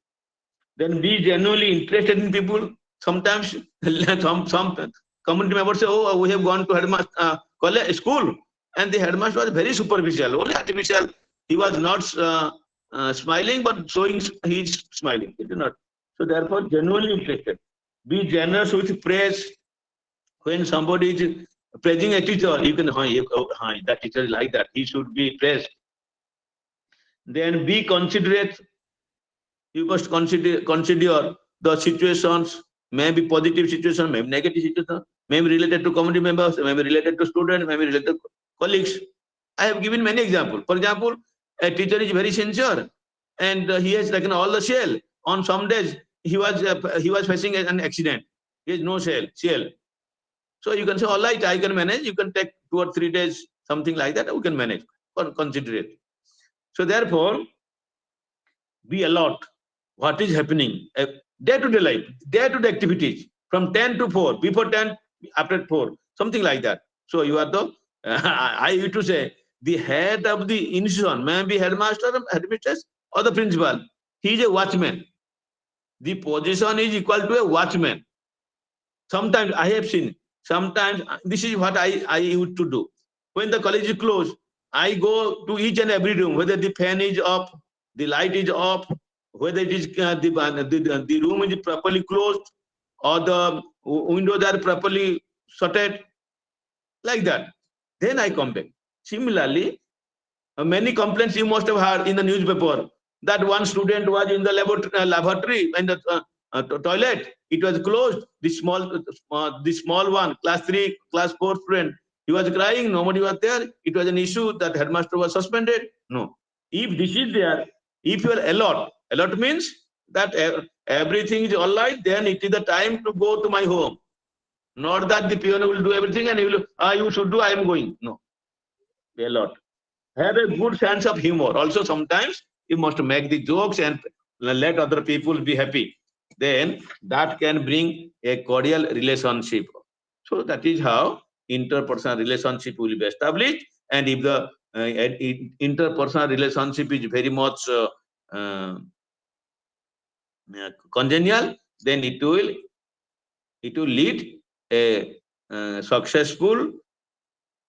Then be genuinely interested in people. Sometimes some community members say, "Oh, we have gone to headmaster college school, and the headmaster was very superficial, only artificial. He was not smiling, but showing he's smiling. It is not. So therefore, genuinely interested. Be generous with praise. When somebody is praising a teacher, you can, that teacher is like that. He should be praised. Then be considerate. You must consider the situations, maybe positive situation, maybe negative situation, maybe related to community members, maybe related to students, maybe related to colleagues. I have given many examples. For example, a teacher is very sincere and he has taken all the shell. On some days, he was facing an accident. He has no shell. So you can say, all right, I can manage. You can take 2 or 3 days, something like that. We can manage. Consider it. So therefore, be alert. What is happening? Day-to-day life, day-to-day activities from 10 to 4, before 10, after 4, something like that. So you are the, I used to say, the head of the institution, maybe headmaster, headmistress, or the principal. He is a watchman. The position is equal to a watchman. Sometimes I have seen, sometimes this is what I used to do. When the college is closed, I go to each and every room, whether the fan is off, the light is off, whether it is the room is properly closed, or the windows are properly shuttered, like that. Then I come back. Similarly, many complaints you must have heard in the newspaper that one student was in the laboratory and the toilet. It was closed. The small one, class 3, class 4 student, he was crying. Nobody was there. It was an issue that headmaster was suspended. No. If this is there, if you are alert means that everything is all right, then it is the time to go to my home. Not that the peon will do everything and he will, you should do, I am going. No. Be alert. Have a good sense of humor. Also, sometimes you must make the jokes and let other people be happy. Then that can bring a cordial relationship. So that is how interpersonal relationship will be established. And if the interpersonal relationship is very much uh, congenial, then it will lead a successful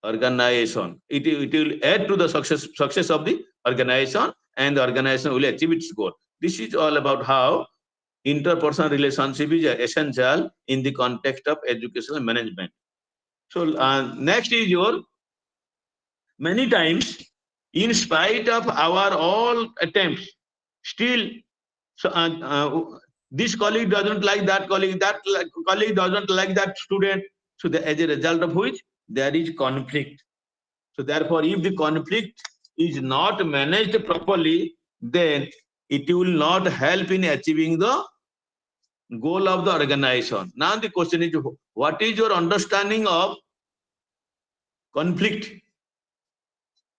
organization. It will add to the success of the organization, and the organization will achieve its goal. This is all about how interpersonal relationship is essential in the context of educational management. So next is your, many times, in spite of our all attempts, Still, so, this colleague doesn't like that colleague, colleague doesn't like that student. So as a result of which there is conflict. So therefore, if the conflict is not managed properly, then it will not help in achieving the goal of the organization. Now the question is, what is your understanding of conflict?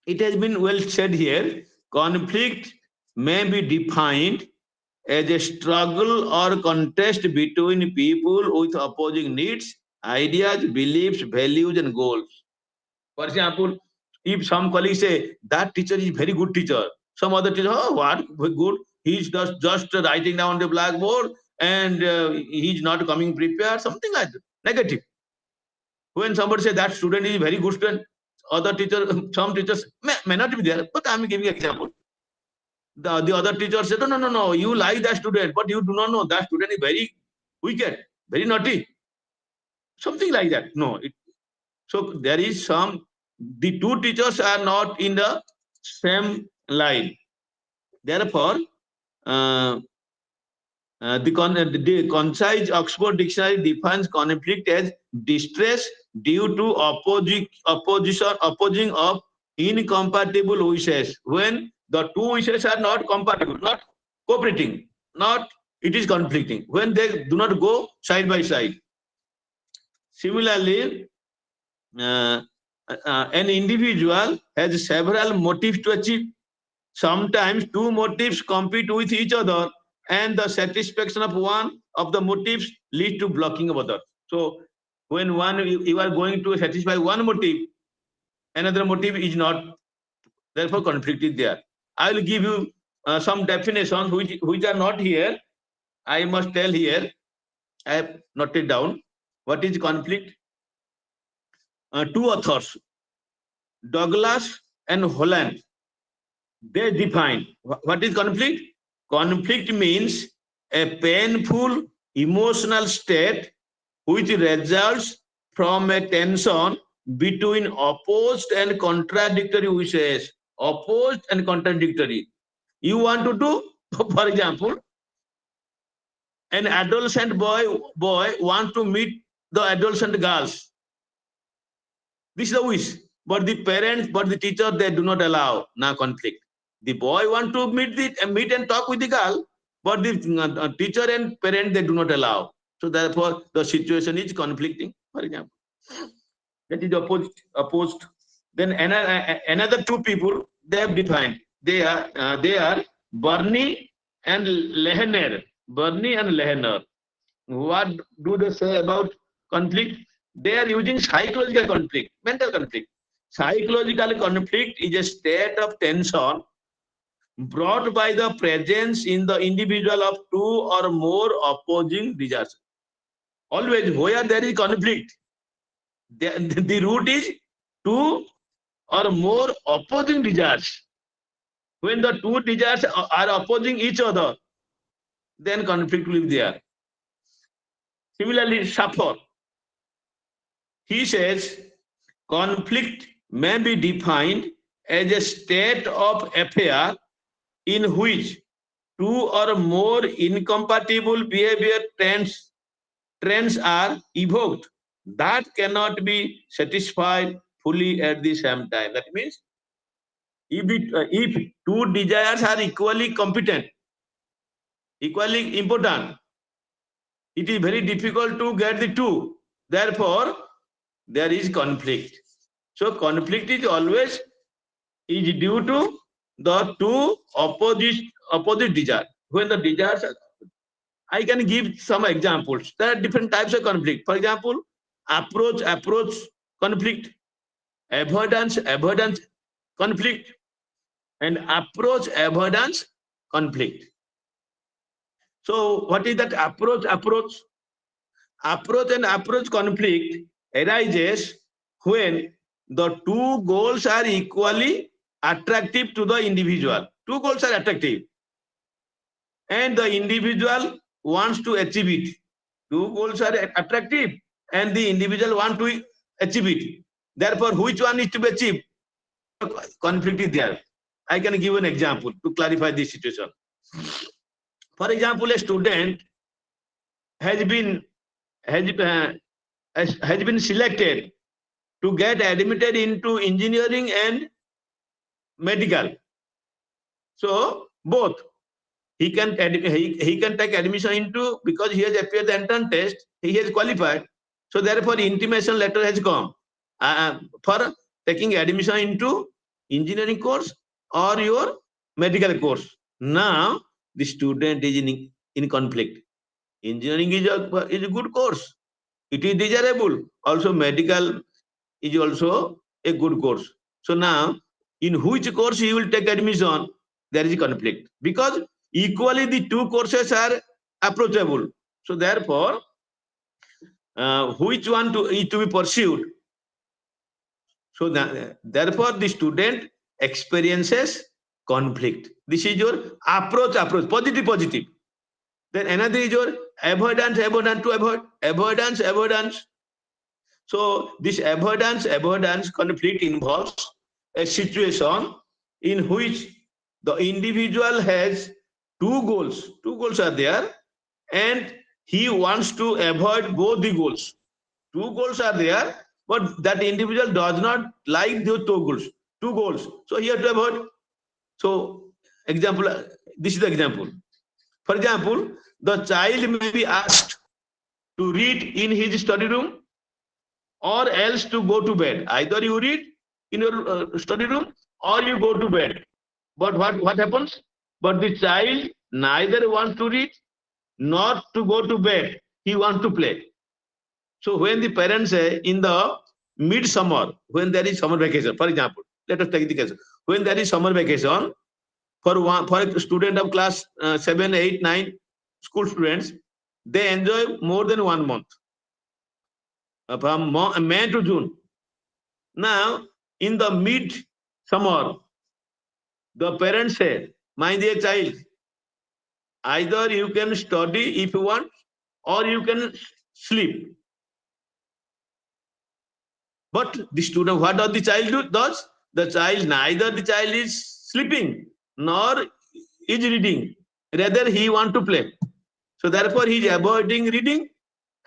It has been well said here. Conflict may be defined as a struggle or contest between people with opposing needs, ideas, beliefs, values, and goals. For example, if some colleagues say that teacher is very good teacher, some other teacher, oh, what good? He's just writing down the blackboard and he's not coming prepared, something like that. Negative. When somebody say that student is very good student, other teacher, some teachers may not be there, but I'm giving an example. The other teacher said, no, you like that student, but you do not know that student is very wicked, very naughty. Something like that. No. So there is the two teachers are not in the same line. Therefore, the concise Oxford Dictionary defines conflict as distress due to opposing of incompatible wishes. When the two wishes are not compatible, not cooperating, not it is conflicting. When they do not go side by side. Similarly, an individual has several motives to achieve. Sometimes two motives compete with each other, and the satisfaction of one of the motives leads to blocking of others. So, when you are going to satisfy one motive, another motive is not. Therefore, conflict is there. I will give you some definitions which are not here. I must tell here. I have noted down. What is conflict? Two authors, Douglas and Holland, they define what is conflict. Conflict means a painful emotional state which results from a tension between opposed and contradictory wishes. Opposed and contradictory. You want to do, for example, an adolescent boy want to meet the adolescent girls. This is the wish, but the parents, but the teacher, they do not allow. Now conflict. The boy want to meet and talk with the girl, but the teacher and parent, they do not allow. So therefore, the situation is conflicting. For example, that is opposed. Then another two people they have defined. They are Bernie and Lehner. Bernie and Lehner. What do they say about conflict? They are using psychological conflict, mental conflict. Psychological conflict is a state of tension brought by the presence in the individual of two or more opposing desires. Always, where there is conflict, the root is two or more opposing desires. When the two desires are opposing each other, then conflict will be there. Similarly, Schaffer, he says, conflict may be defined as a state of affair in which two or more incompatible behavior trends are evoked that cannot be satisfied fully at the same time. That means if two desires are equally competent, equally important, it is very difficult to get the two. Therefore, there is conflict. So conflict is always due to the two opposite desires. When the desires are, I can give some examples. There are different types of conflict. For example, approach conflict, avoidance conflict, and approach avoidance conflict. So what is that approach? Approach and approach conflict arises when the two goals are equally attractive to the individual. Two goals are attractive and the individual wants to achieve it. Two goals are attractive and the individual wants to achieve it. Therefore, which one is to be achieved? Conflict is there. I can give an example to clarify this situation. For example, a student has been has, has been selected to get admitted into engineering and medical. So both he can take admission into, because he has appeared the entrance test, he has qualified. So therefore, intimation letter has come for taking admission into engineering course or your medical course. Now the student is in conflict. Engineering is a good course. It is desirable. Also medical is also a good course. So now, in which course he will take admission, there is a conflict, because equally the two courses are approachable. So therefore, which one is to be pursued? So therefore, the student experiences conflict. This is your approach, positive. Then another is your avoidance, to avoid, avoidance. So this avoidance conflict involves a situation in which the individual has two goals. Two goals are there, and he wants to avoid both the goals. Two goals are there, but that individual does not like those two goals. Two goals. So he has to avoid. So example, this is the example. For example, the child may be asked to read in his study room, or else to go to bed. Either you read in your study room or you go to bed. But what happens? But the child neither wants to read nor to go to bed. He wants to play. So when the parents say in the midsummer, when there is summer vacation, for example, let us take the case. When there is summer vacation, for a student of class 7, 8, 9, school students, they enjoy more than 1 month, from May to June. Now, in the mid-summer, the parents say, my dear child, either you can study if you want, or you can sleep. But the student, what does the child does? The child, neither the child is sleeping, nor is reading. Rather, he want to play. So therefore, he is avoiding reading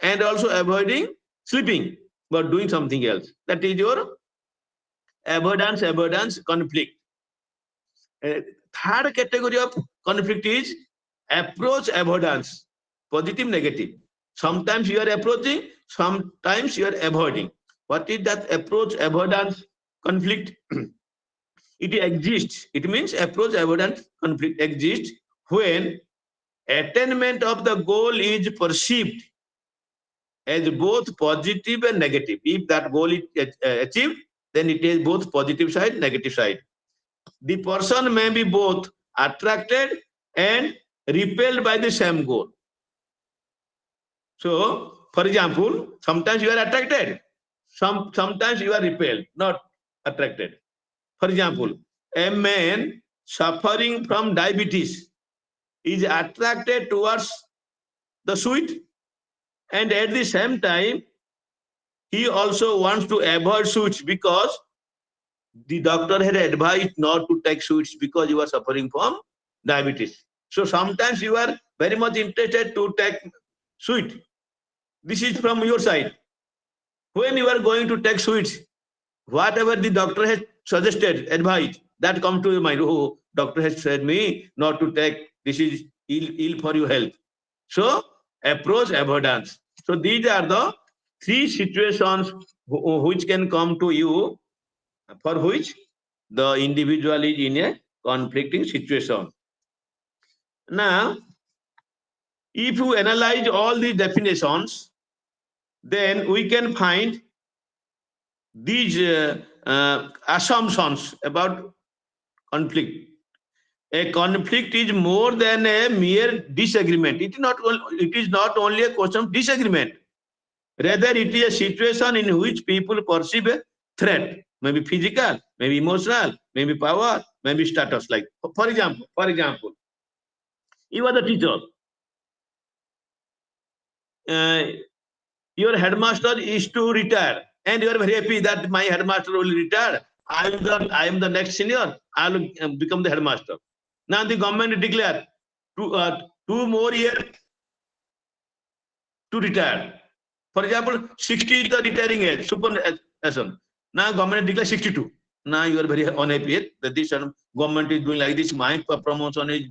and also avoiding sleeping, but doing something else. That is your avoidance conflict. Third category of conflict is approach avoidance, positive, negative. Sometimes you are approaching, sometimes you are avoiding. What is that approach avoidance conflict? It exists. It means approach avoidance conflict exists when attainment of the goal is perceived as both positive and negative. If that goal is achieved, then it is both positive side, negative side. The person may be both attracted and repelled by the same goal. So, for example, sometimes you are attracted, sometimes you are repelled, not attracted. For example, a man suffering from diabetes is attracted towards the sweet, and at the same time, he also wants to avoid sweets, because the doctor had advised not to take sweets because you are suffering from diabetes. So sometimes you are very much interested to take sweet. This is from your side. When you are going to take sweets, whatever the doctor has suggested, advised, that comes to your mind. Oh, doctor has said me not to take. This is ill for your health. So approach avoidance. So these are the three situations which can come to you, for which the individual is in a conflicting situation. Now, if you analyze all the definitions, then we can find these assumptions about conflict. A conflict is more than a mere disagreement. It is not only a question of disagreement. Rather, it is a situation in which people perceive a threat, maybe physical, maybe emotional, maybe power, maybe status. Like, for example, you are the teacher. Your headmaster is to retire, and you are very happy that my headmaster will retire. I am the next senior. I will become the headmaster. Now the government declare 2 more years to retire. For example, 60 is the retiring age, superannuation. Now government declares 62. Now you are very unhappy that this government is doing like this. My promotion is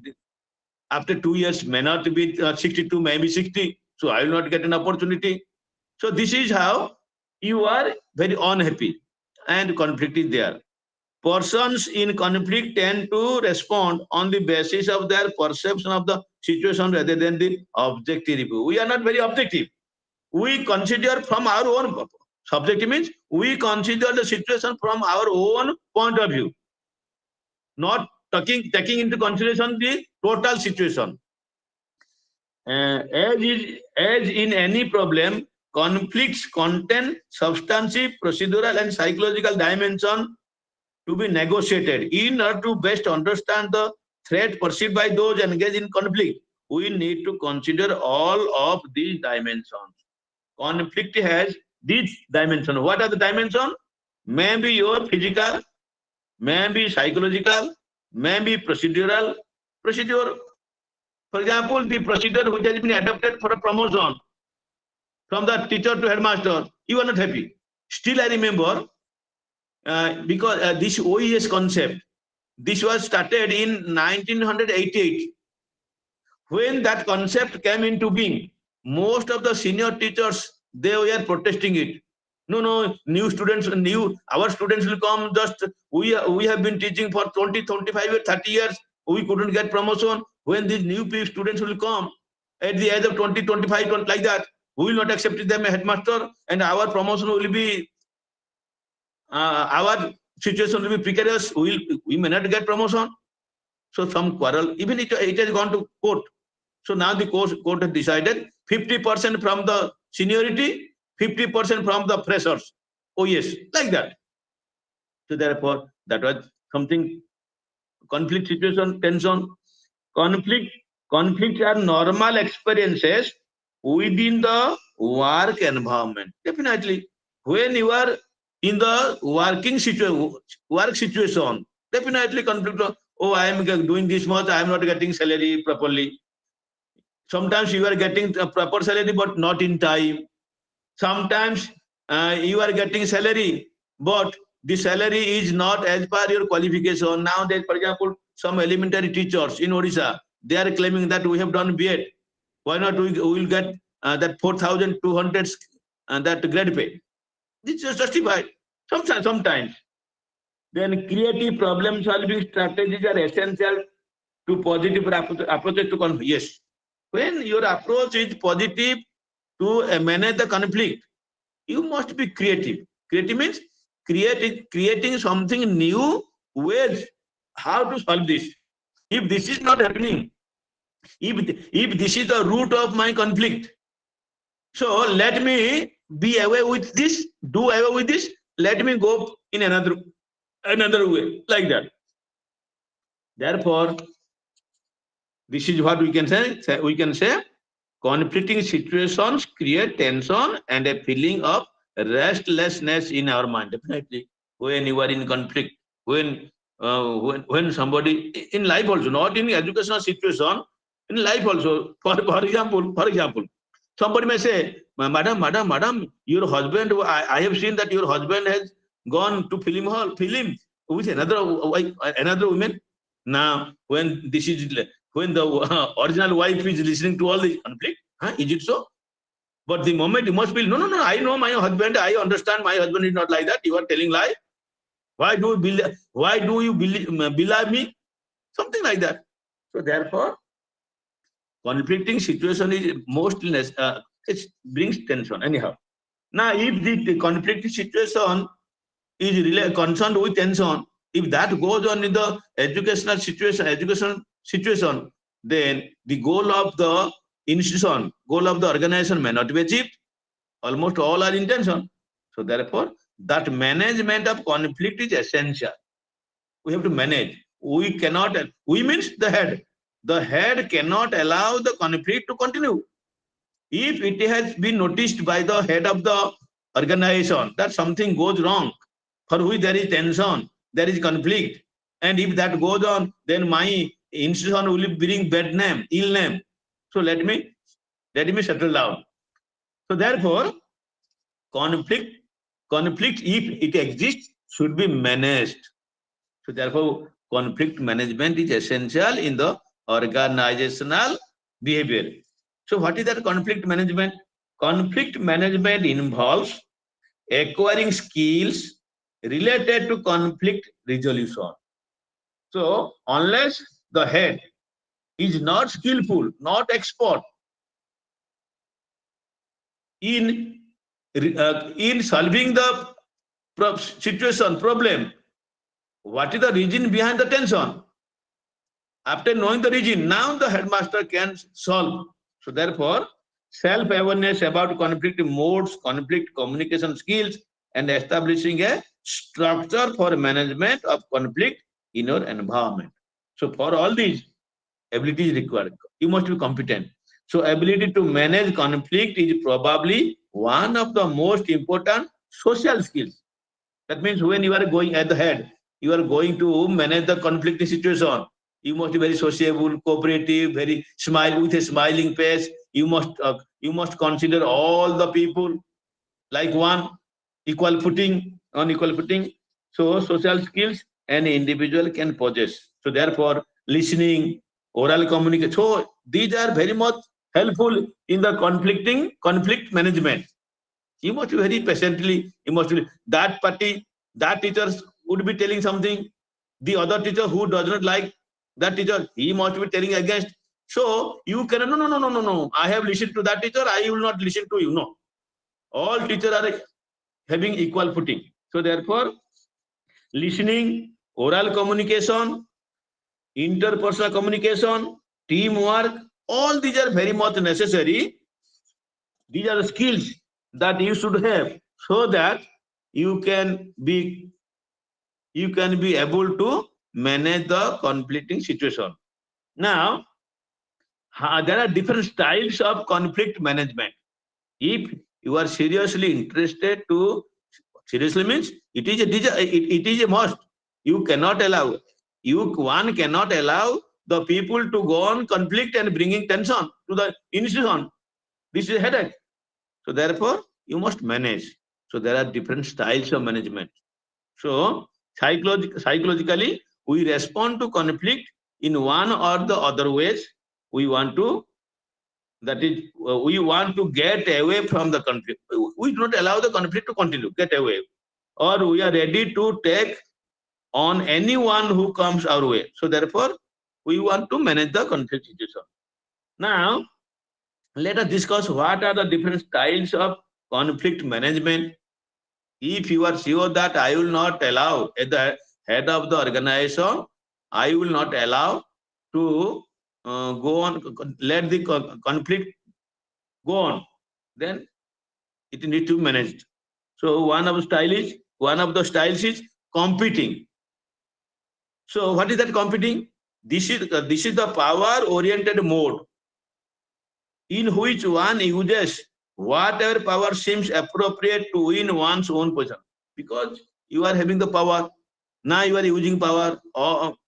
after 2 years may not be 62, maybe 60. So I will not get an opportunity. So this is how you are very unhappy and conflict is there. Persons in conflict tend to respond on the basis of their perception of the situation rather than the objective review. We are not very objective. We consider from our own subjective means we consider the situation from our own point of view, not taking into consideration the total situation. As in any problem, conflicts contain substantive, procedural, and psychological dimension to be negotiated. In order to best understand the threat perceived by those engaged in conflict, we need to consider all of these dimensions. Conflict has these dimensions. What are the dimensions? Maybe your physical, maybe psychological, maybe procedural. Procedure, for example, the procedure which has been adopted for a promotion from the teacher to headmaster, you are not happy. Still, I remember because this OES concept, this was started in 1988. When that concept came into being, most of the senior teachers, they were protesting it. No, new students, our students will come. Just we have been teaching for 20, 25 or 30 years. We couldn't get promotion. When these new students will come at the age of 20, 25, like that, we will not accept them as headmaster, and our promotion will be our situation will be precarious. We may not get promotion. So some quarrel, even it has gone to court. So now the court has decided 50% from the seniority, 50% from the freshers. Oh yes, like that. So therefore, that was something conflict situation, tension. Conflicts are normal experiences within the work environment. Definitely, when you are in the work situation, definitely conflict. Oh, I am doing this much, I am not getting salary properly. Sometimes you are getting proper salary but not in time. Sometimes you are getting salary but the salary is not as per your qualification. Nowadays, for example, some elementary teachers in Odisha, they are claiming that we have done B.Ed. Why not we will get that 4,200 that grade pay? This is justified. Sometimes. Then creative problem solving strategies are essential to positive approach to conflict. Yes. When your approach is positive to manage the conflict, you must be creative. Creative means creating something new ways how to solve this. If this is not happening, if this is the root of my conflict, so let me be away with this, do away with this, let me go in another way, like that. Therefore, this is what we can say. We can say conflicting situations create tension and a feeling of restlessness in our mind. Definitely, when you are in conflict, when somebody in life also, not in educational situation, in life also. For example, somebody may say, Madam, your husband. I have seen that your husband has gone to film with another woman. Now, when the original wife is listening to all the conflict, is it so? But the moment you must feel, no, I know my husband, I understand my husband is not like that. You are telling lie. Why do you believe me? Something like that. So therefore, conflicting situation is mostly it brings tension. Anyhow, now if the conflicting situation is really concerned with tension, if that goes on in the education situation, then the goal of the institution, goal of the organization may not be achieved. Almost all are in tension. So therefore, that management of conflict is essential. We have to manage. We means the head. The head cannot allow the conflict to continue. If it has been noticed by the head of the organization that something goes wrong, for which there is tension, there is conflict, and if that goes on, then my institution will bring bad name, ill name. So let me settle down. So therefore, conflict if it exists should be managed. So therefore, conflict management is essential in the organizational behavior. So what is that conflict management? Conflict management involves acquiring skills related to conflict resolution. So unless the head is not skillful, not expert in solving the situation problem, what is the reason behind the tension? After knowing the reason, now the headmaster can solve. So therefore, self-awareness about conflict modes, conflict communication skills, and establishing a structure for management of conflict in your environment. So for all these, ability is required. You must be competent. So ability to manage conflict is probably one of the most important social skills. That means when you are going at the head, you are going to manage the conflict situation. You must be very sociable, cooperative, very smile with a smiling face. You must consider all the people like one equal footing, on equal footing. So social skills an individual can possess. So therefore, listening, oral communication. So these are very much helpful in the conflict management. You must be very patiently, you must be that party, that teacher would be telling something. The other teacher who does not like that teacher, he must be telling against. So you cannot, no. I have listened to that teacher, I will not listen to you. No. All teachers are having equal footing. So therefore, listening, oral communication, interpersonal communication, teamwork, all these are very much necessary. These are the skills that you should have so that you can be able to manage the conflicting situation. Now, there are different styles of conflict management. If you are seriously interested to, seriously means it is a must. You cannot allow, one cannot allow the people to go on conflict and bringing tension to the institution. This is a headache. So therefore, you must manage. So there are different styles of management. So psychologically, we respond to conflict in one or the other ways. We want to, that is, we want to get away from the conflict. We do not allow the conflict to continue, get away. Or we are ready to take on anyone who comes our way. So therefore, we want to manage the conflict situation. Now, let us discuss what are the different styles of conflict management. If you are sure that I will not allow at the head of the organization, I will not allow to go on, let the conflict go on, then it needs to be managed. So one of the styles is competing. So what is that competing? This is the power oriented mode in which one uses whatever power seems appropriate to win one's own position. Because you are having the power, now you are using power.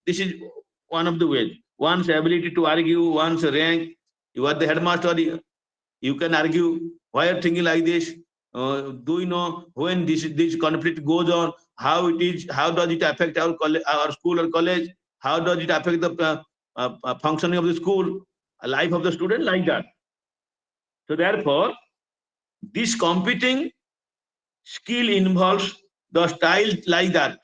This is one of the ways. One's ability to argue, one's rank. You are the headmaster, you can argue. Why are you thinking like this? Do you know when this conflict goes on, how it is, how does it affect our school or college? How does it affect the functioning of the school, life of the student, like that? So therefore, this competing skill involves the style like that.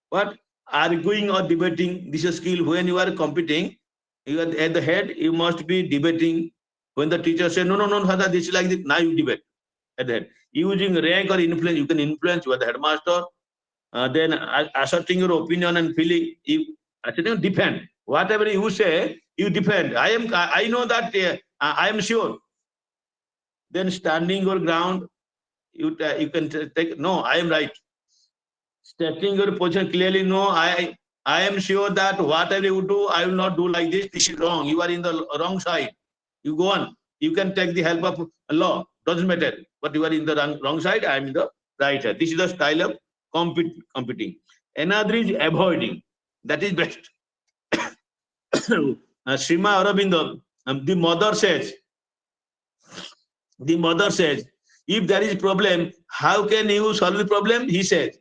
What? Arguing or debating. This is a skill. When you are competing, you are at the head, you must be debating. When the teacher says, no, Father, this is like this, now you debate at the head. Using rank or influence, you can influence, you are the headmaster. Then asserting your opinion and feeling, you defend. Whatever you say, you defend. I know that I am sure. Then standing your ground, you can take, no, I am right. Stating your position clearly, no, I am sure that whatever you do, I will not do like this. This is wrong. You are in the wrong side. You go on. You can take the help of law. Doesn't matter. But you are in the wrong side. I am in the right side. This is the style of competing. Another is avoiding. That is best. Srima Aurobindo, the mother says, if there is problem, how can you solve the problem? He says,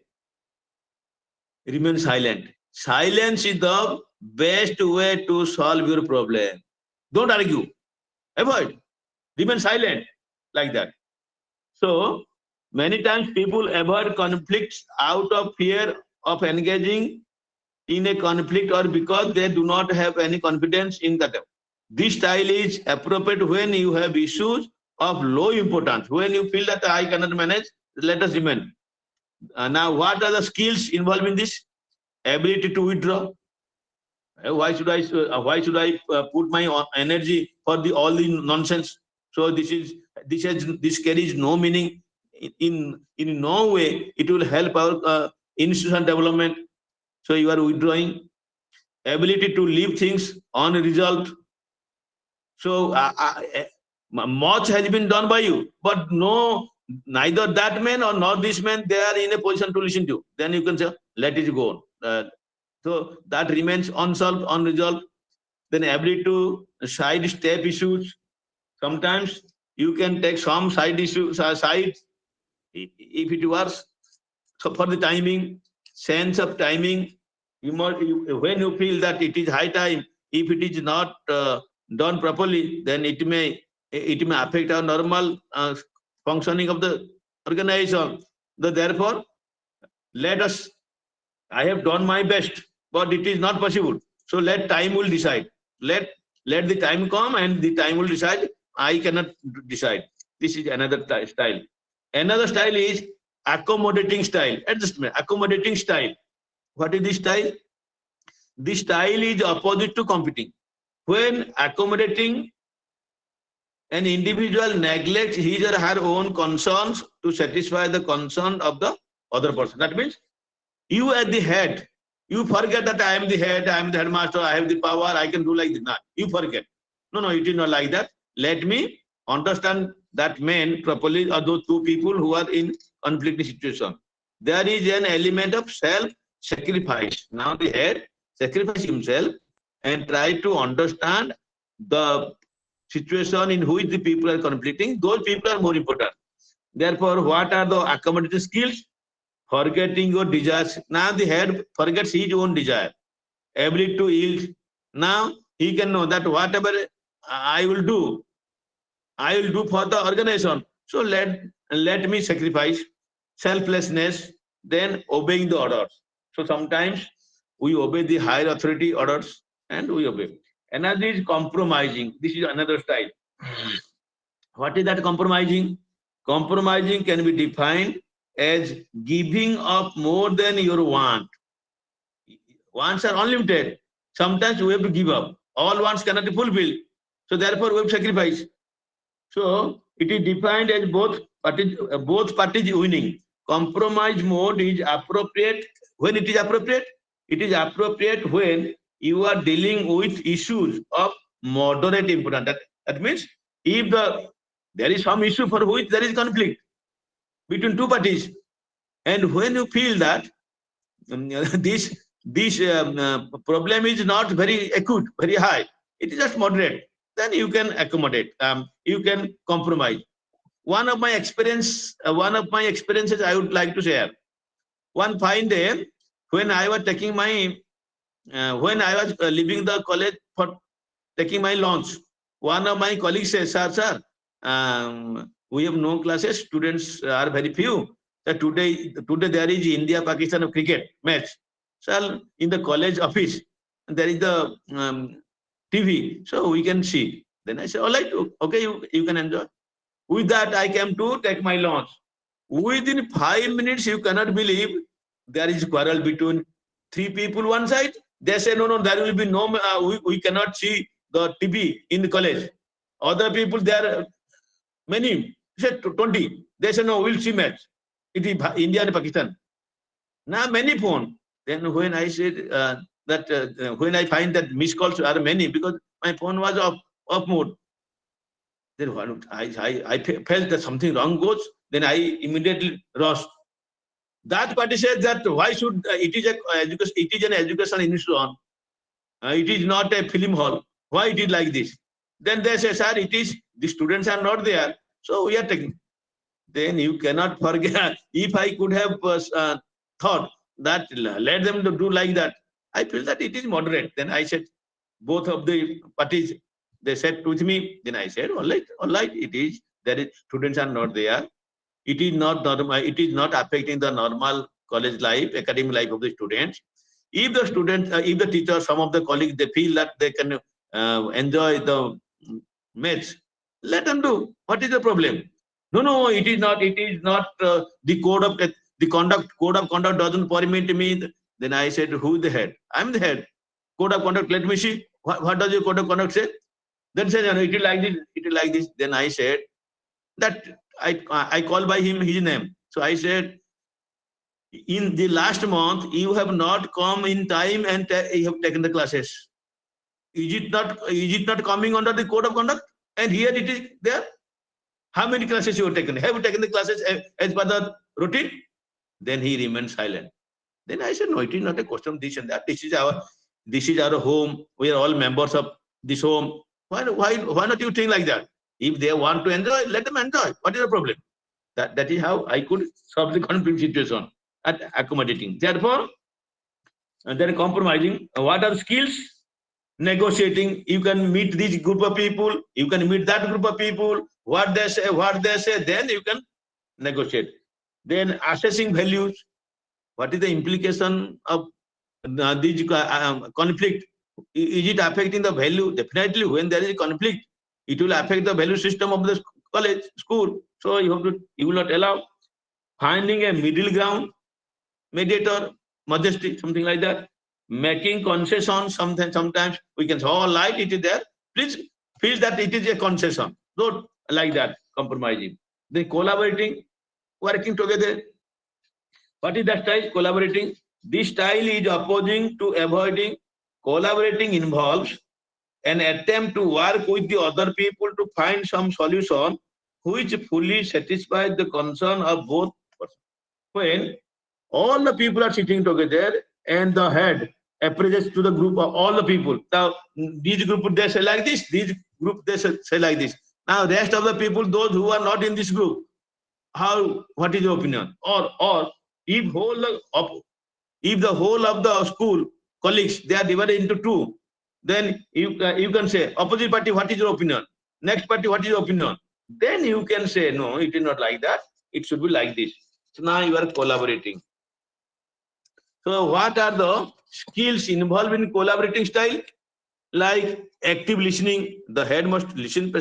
remain silent. Silence is the best way to solve your problem. Don't argue. Avoid. Remain silent. Like that. So, many times people avoid conflicts out of fear of engaging in a conflict or because they do not have any confidence in that. This style is appropriate when you have issues of low importance. When you feel that I cannot manage, let us remain. Now, what are the skills involved in this? Ability to withdraw. Why should I put my energy for all the nonsense? So this carries no meaning. In no way it will help our institution development. So you are withdrawing. Ability to leave things unresolved. So much has been done by you, but no, neither that man or not this man, they are in a position to listen to. Then you can say, let it go. So that remains unsolved, unresolved. Then ability to sidestep issues. Sometimes you can take some side issues, sides, if it works. So for the timing, sense of timing, when you feel that it is high time, if it is not done properly, then it may affect our normal functioning of the organization. Therefore, let us. I have done my best, but it is not possible. So let time will decide. Let the time come, and the time will decide. I cannot decide. This is another style. Another style is accommodating style. Adjustment. Accommodating style. What is this style? This style is opposite to competing. When accommodating, an individual neglects his or her own concerns to satisfy the concern of the other person. That means you at the head, you forget that I am the head, I am the headmaster, I have the power, I can do like this. No, you forget. No, it is not like that. Let me understand that man properly, or those two people who are in conflicting situation. There is an element of self-sacrifice. Now the head sacrifice himself and try to understand the situation in which the people are conflicting. Those people are more important. Therefore, what are the accommodating skills? Forgetting your desires. Now the head forgets his own desire. Ability to yield. Now he can know that whatever I will do for the organization. So let me sacrifice. Selflessness, then obeying the orders. So sometimes we obey the higher authority orders and we obey. Another is compromising. This is another style. What is that compromising? Compromising can be defined as giving up more than your want. Wants are unlimited. Sometimes we have to give up. All wants cannot be fulfilled. So therefore we have to sacrifice. So it is defined as both parties winning. Compromise mode is appropriate when it is appropriate. It is appropriate when you are dealing with issues of moderate importance. That means if there is some issue for which there is conflict between two parties, and when you feel that this problem is not very acute, very high, it is just moderate, then you can accommodate. You can compromise. One of my experiences I would like to share. One fine day, when I was taking my leaving the college for taking my lunch, one of my colleagues says, sir, we have no classes, students are very few. That today there is India-Pakistan cricket match. So in the college office, there is the TV, so we can see. Then I said, all right, okay, you can enjoy. With that, I came to take my lunch. Within 5 minutes, you cannot believe, there is quarrel between three people one side. They say, no, there will be no, we cannot see the TV in the college. Other people, there are many, said 20. They say, no, we'll see match. It is India and Pakistan. Now many phone. Then when I said when I find that missed calls are many, because my phone was off mode. Then I felt that something wrong goes. Then I immediately rushed. That party said that why should it is an education institution. it is not a film hall. Why it is like this? Then they say, sir, it is the students are not there, so we are taking. Then you cannot forget. If I could have thought that let them do like that, I feel that it is moderate. Then I said, both of the parties, they said with me. Then I said, all right, it is. There is students are not there. It is not normal. It is not affecting the normal college life, academic life of the students. If the students, if the teachers, some of the colleagues, they feel that they can enjoy the maths, let them do. What is the problem? No, it is not. It is not the code of conduct doesn't permit me. Then I said, who is the head? I'm the head. Code of conduct. Let me see. What does your code of conduct say? Then said, no, it is like this. It is like this. Then I said that I call by him his name. So I said, in the last month you have not come in time and you have taken the classes. Is it not coming under the code of conduct? And here it is there. How many classes you have taken? Have you taken the classes as per the routine? Then he remained silent. Then I said, no, it is not a question of this and that. This is our home. We are all members of this home. Why not you think like that? If they want to enjoy, let them enjoy. What is the problem? That is how I could solve the conflict situation at accommodating. Therefore, then compromising. What are skills? Negotiating. You can meet this group of people. You can meet that group of people. What they say. Then you can negotiate. Then assessing values. What is the implication of these conflict? Is it affecting the value? Definitely, when there is a conflict, it will affect the value system of the college, school. So you will not allow. Finding a middle ground, mediator, modesty, something like that. Making concessions, sometimes we can say, oh, light, it is there. Please feel that it is a concession. Don't like that, compromising. Then collaborating, working together. What is that style? Collaborating. This style is opposing to avoiding. Collaborating involves an attempt to work with the other people to find some solution which fully satisfies the concern of both persons. When all the people are sitting together and the head appraised to the group of all the people. Now, these group they say like this, these group they say like this. Now, rest of the people, those who are not in this group, what is your opinion? Or if the whole of the school colleagues they are divided into two, then you can say opposite party, what is your opinion? Next party, what is your opinion? Then you can say no, it is not like that. It should be like this. So now you are collaborating. So what are the skills involved in collaborating style? Like active listening, the head must listen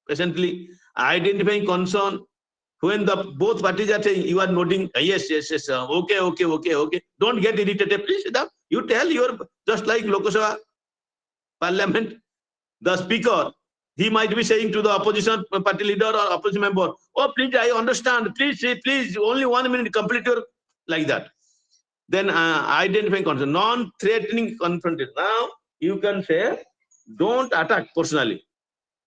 patiently, identifying concern. When the both parties are saying, you are nodding, yes, okay. Don't get irritated, please. You tell your, just like Lok Sabha Parliament, the speaker, he might be saying to the opposition party leader or opposition member, oh, please, I understand. Please, only 1 minute, complete your, like that. Then identifying concern, non-threatening confrontation. Now, you can say, don't attack personally.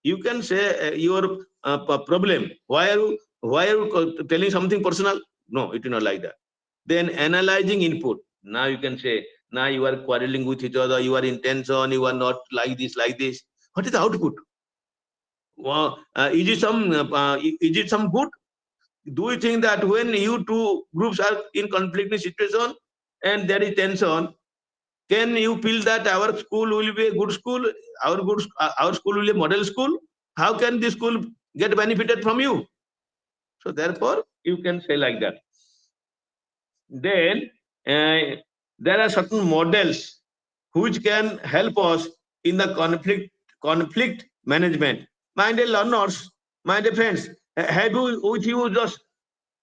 You can say your problem. Why are you telling something personal? No, it is not like that. Then analyzing input. Now you can say, now you are quarreling with each other, you are in tension, you are not like this. What is the output? Well, is it some good? Do you think that when you two groups are in conflicting situation and there is tension, can you feel that our school will be a good school? Our school will be a model school? How can this school get benefited from you? So therefore, you can say like that. Then there are certain models which can help us in the conflict management. My dear learners, my dear friends, have you with you just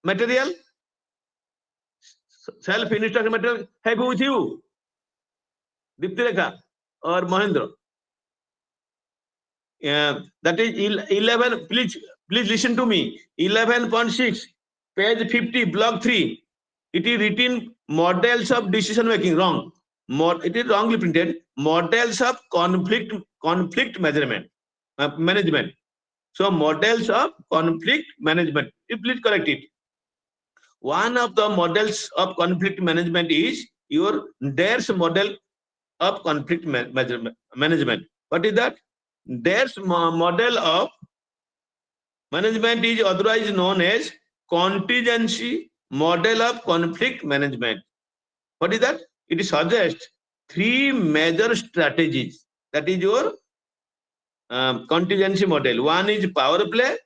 material, self-instruction material? Have you with you, Dipti or Mahendra? That is 11. Please listen to me. 11.6, page 50, block 3. It is written models of decision making. Wrong. It is wrongly printed. Models of conflict management. So models of conflict management. Please correct it. One of the models of conflict management is your DARES model of conflict management. What is that? There's model of management is otherwise known as contingency model of conflict management. What is that? It suggests three major strategies. That is your contingency model. One is power play,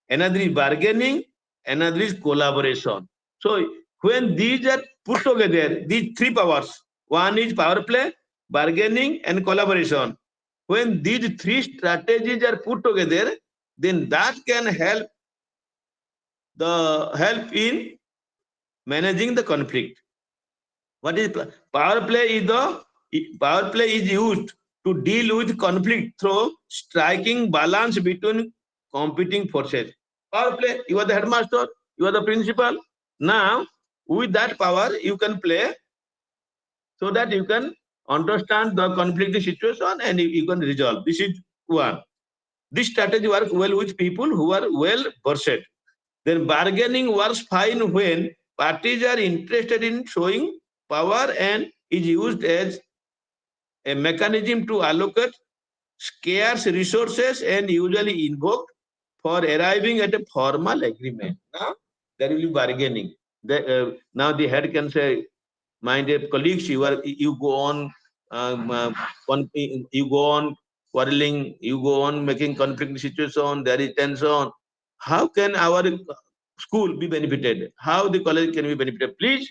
another is bargaining, another is collaboration. So when these are put together, these three powers, one is power play, bargaining, and collaboration. When these three strategies are put together, then that can help in managing the conflict. What is power play? Power play is used to deal with conflict through striking balance between competing forces. Power play, you are the headmaster, you are the principal. Now, with that power, you can play so that you can understand the conflict situation and you can resolve. This is one. This strategy works well with people who are well versed. Then bargaining works fine when parties are interested in showing power and is used as a mechanism to allocate scarce resources and usually invoked for arriving at a formal agreement. Now, there will be bargaining. Now the head can say, my dear colleagues, you go on you go on quarreling, you go on making conflict situation, there is tension. How can our school be benefited? How the college can be benefited? Please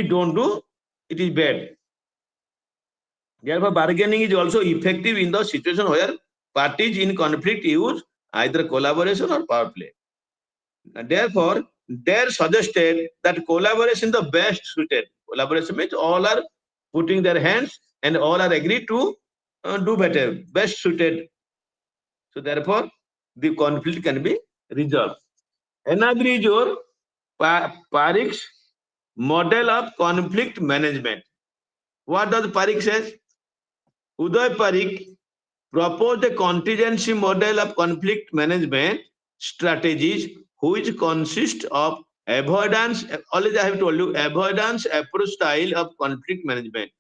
don't do. It is bad. Therefore, bargaining is also effective in the situation where parties in conflict use either collaboration or power play. And therefore, they suggested that collaboration is the best suited. Collaboration means all are putting their hands and all are agreed to do better, best suited. So therefore, the conflict can be resolved. Another is your Parikh's model of conflict management. What does Parikh says? Uday Parikh proposed a contingency model of conflict management strategies which consist of avoidance, always I have told you, avoidance approach style of conflict management.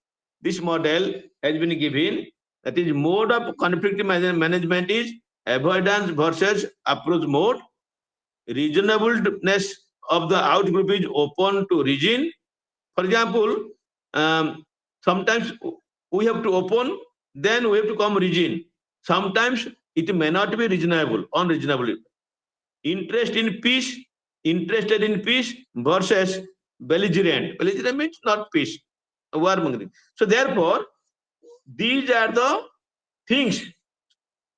This model has been given, that is mode of conflict management is avoidance versus approach mode. Reasonableness of the outgroup is open to region. For example, sometimes we have to open, then we have to come region. Sometimes it may not be reasonable, unreasonable. Interested in peace versus belligerent. Belligerent means not peace, warmongering. So therefore, these are the things.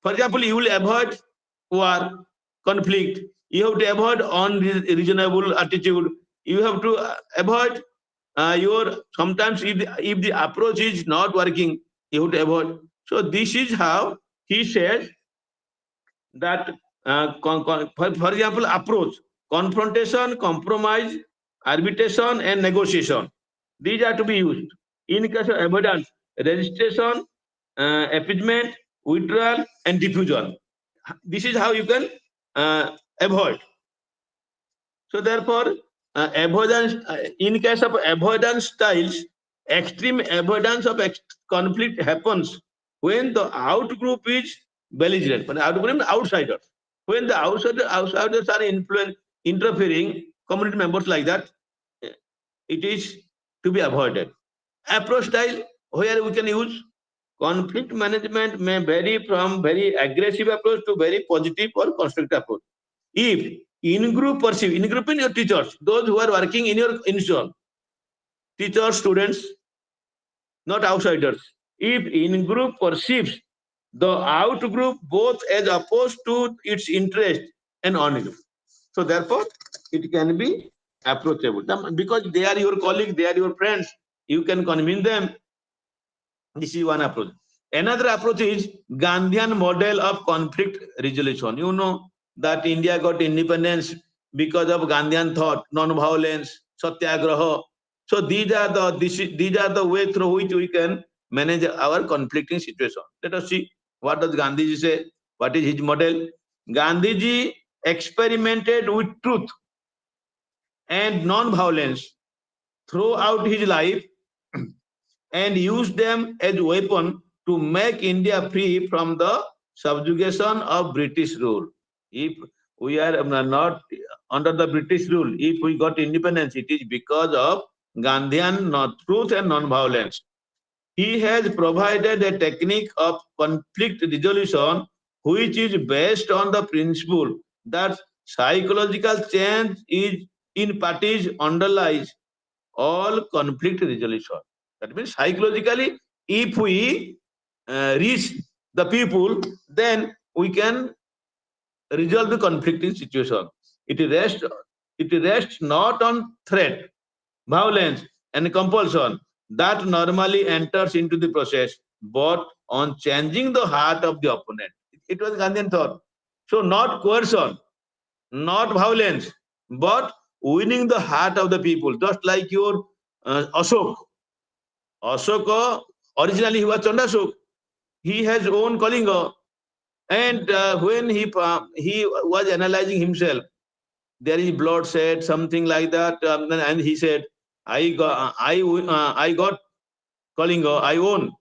For example, you will avoid war, conflict. You have to avoid unreasonable attitude. You have to avoid your sometimes if the approach is not working, you have to avoid. So this is how he says that for example, approach, confrontation, compromise, arbitration, and negotiation. These are to be used. In case of avoidance, registration, appeasement, withdrawal, and diffusion. This is how you can avoid. So therefore, avoidance in case of avoidance styles, extreme avoidance of conflict happens when the out group is belligerent, but out group outsiders. When the outsiders are interfering, community members like that, it is to be avoided. Approach style, where we can use conflict management may vary from very aggressive approach to very positive or constructive approach. If in-group perceive, in-group in your teachers, those who are working in your institution, teachers, students, not outsiders. If in-group perceives the out-group both as opposed to its interest and on-group. So therefore, it can be approachable. Because they are your colleagues, they are your friends, you can convince them. This is one approach. Another approach is Gandhian model of conflict resolution. You know that India got independence because of Gandhian thought, non-violence, satyagraha. So these are the way through which we can manage our conflicting situation. Let us see what does Gandhiji say. What is his model? Gandhiji experimented with truth and non-violence throughout his life. and use them as weapon to make India free from the subjugation of British rule. If we are not under the British rule, if we got independence, it is because of Gandhian truth and non-violence. He has provided a technique of conflict resolution which is based on the principle that psychological change is in parties underlies all conflict resolution. That means psychologically, if we reach the people, then we can resolve the conflicting situation. It rests not on threat, violence, and compulsion that normally enters into the process, but on changing the heart of the opponent. It was Gandhian thought. So not coercion, not violence, but winning the heart of the people. Just like your Ashok. Ashoka, originally he was Chandasuk. He has own Kalinga. And when he was analyzing himself, there is bloodshed, something like that, and he said, I got Kalinga, I won,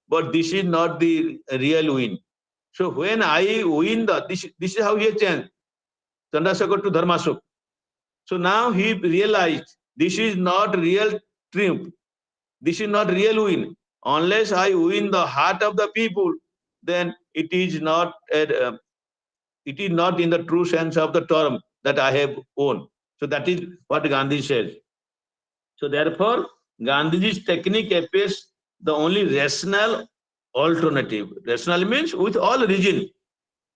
but this is not the real win. So when I win this is how he changed Chandrasekhar to Dharmasuk. So now he realized this is not real triumph. This is not real win. Unless I win the heart of the people, then it is not in the true sense of the term that I have won. So that is what Gandhi says. So therefore, Gandhiji's technique appears the only rational alternative. Rational means with all reason.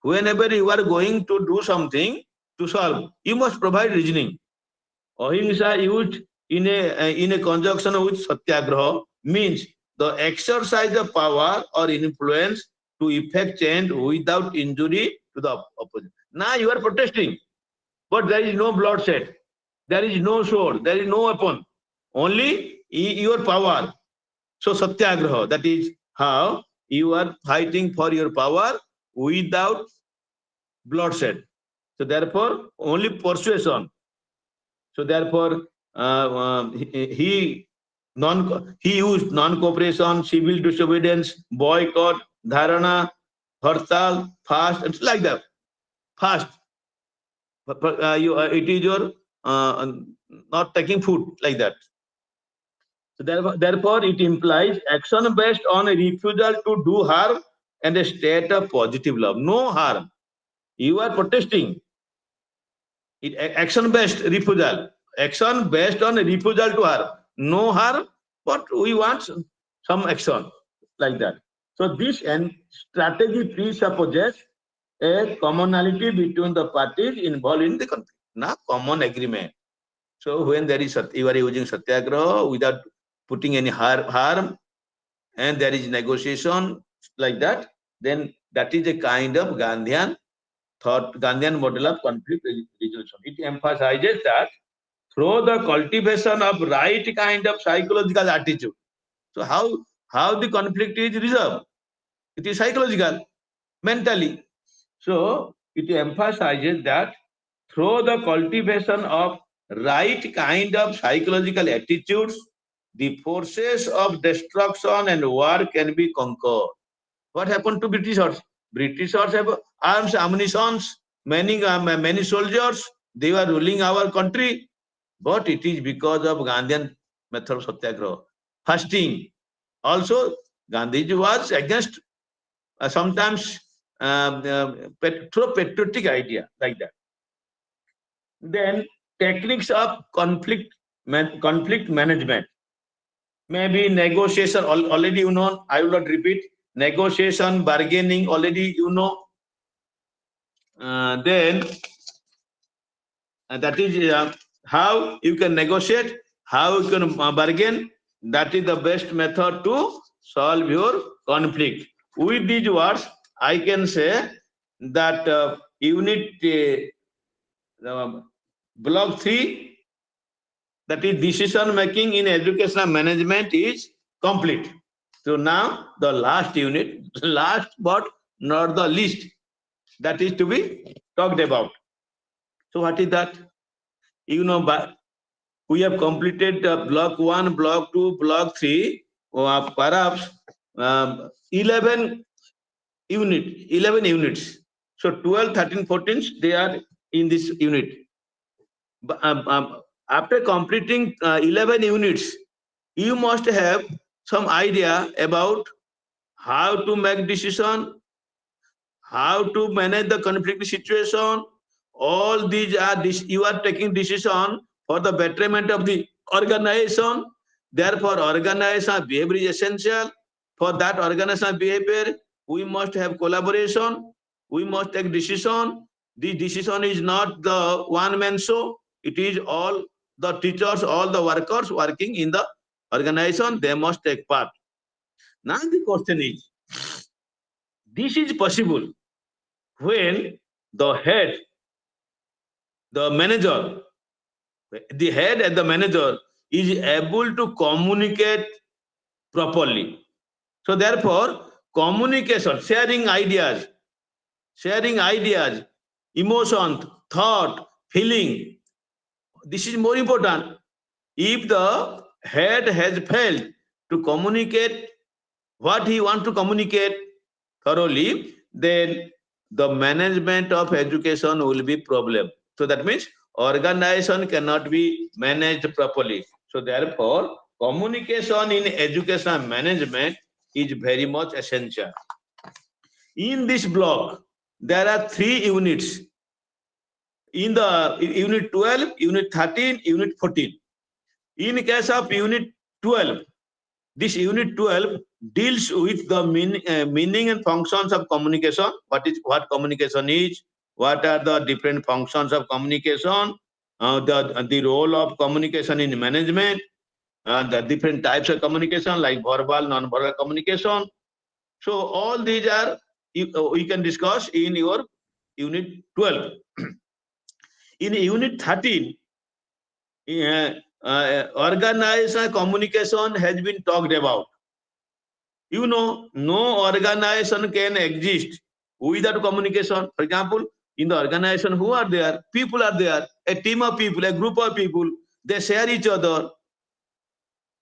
Whenever you are going to do something to solve, you must provide reasoning. Ahimsa used in a conjunction with satyagraha means the exercise of power or influence to effect change without injury to the opposite. Now you are protesting, but there is no bloodshed, there is no sword, there is no weapon, only your power. So satyagraha, that is how you are fighting for your power without bloodshed. So therefore, only persuasion. So therefore, he used non-cooperation, civil disobedience, boycott, dharana, hartal, fast, it's like that. Fast. It is your not taking food like that. So therefore, it implies action based on a refusal to do harm and a state of positive love. No harm. You are protesting. Action based refusal. Action based on a refusal to harm. No harm, but we want some action like that. So this strategy presupposes a commonality between the parties involved in the conflict. Now, common agreement. So when there is you are using satyagraha without putting any harm, and there is negotiation like that, then that is a kind of Gandhian model of conflict resolution. It emphasizes that through the cultivation of right kind of psychological attitude. So how the conflict is resolved? It is psychological, mentally. So it emphasizes that through the cultivation of right kind of psychological attitudes, the forces of destruction and war can be conquered. What happened to Britishers? Britishers have arms, ammunition, many soldiers. They were ruling our country, but it is because of Gandhian method of satyagraha, fasting. Also, Gandhiji was against sometimes through patriotic idea like that. Then techniques of conflict management. Maybe negotiation, already you know, I will not repeat. Negotiation, bargaining, already you know. Then that is how you can negotiate, how you can bargain. That is the best method to solve your conflict. With these words, I can say that unit block 3, that is decision making in educational management, is complete. So now the last unit, last but not the least, that is to be talked about. So what is that? You know, we have completed block 1, block 2, block 3. perhaps 11 units. So 12, 13, 14, they are in this unit. After completing 11 units, you must have some idea about how to make decision, how to manage the conflict situation. All these are you are taking decision for the betterment of the organization. Therefore, organization behavior is essential. For that organization behavior, we must have collaboration. We must take decision. The decision is not the one man show. It is all the teachers, all the workers working in the organization. They must take part. Now the question is, this is possible when the head, the manager, the head and the manager is able to communicate properly. So therefore, communication, sharing ideas, emotion, thought, feeling, this is more important. If the head has failed to communicate what he wants to communicate thoroughly, then the management of education will be problem. So that means organization cannot be managed properly. So therefore, communication in education management is very much essential. In this block, there are 3 units. In the unit 12, unit 13, unit 14. In case of unit 12, this unit 12 deals with the meaning and functions of communication. What communication is? What are the different functions of communication? The role of communication in management, the different types of communication like verbal, non-verbal communication. So all these are we can discuss in your unit 12. In unit 13, organizational communication has been talked about. You know, no organization can exist without communication. For example, in the organization, who are there? People are there. A team of people, a group of people, they share each other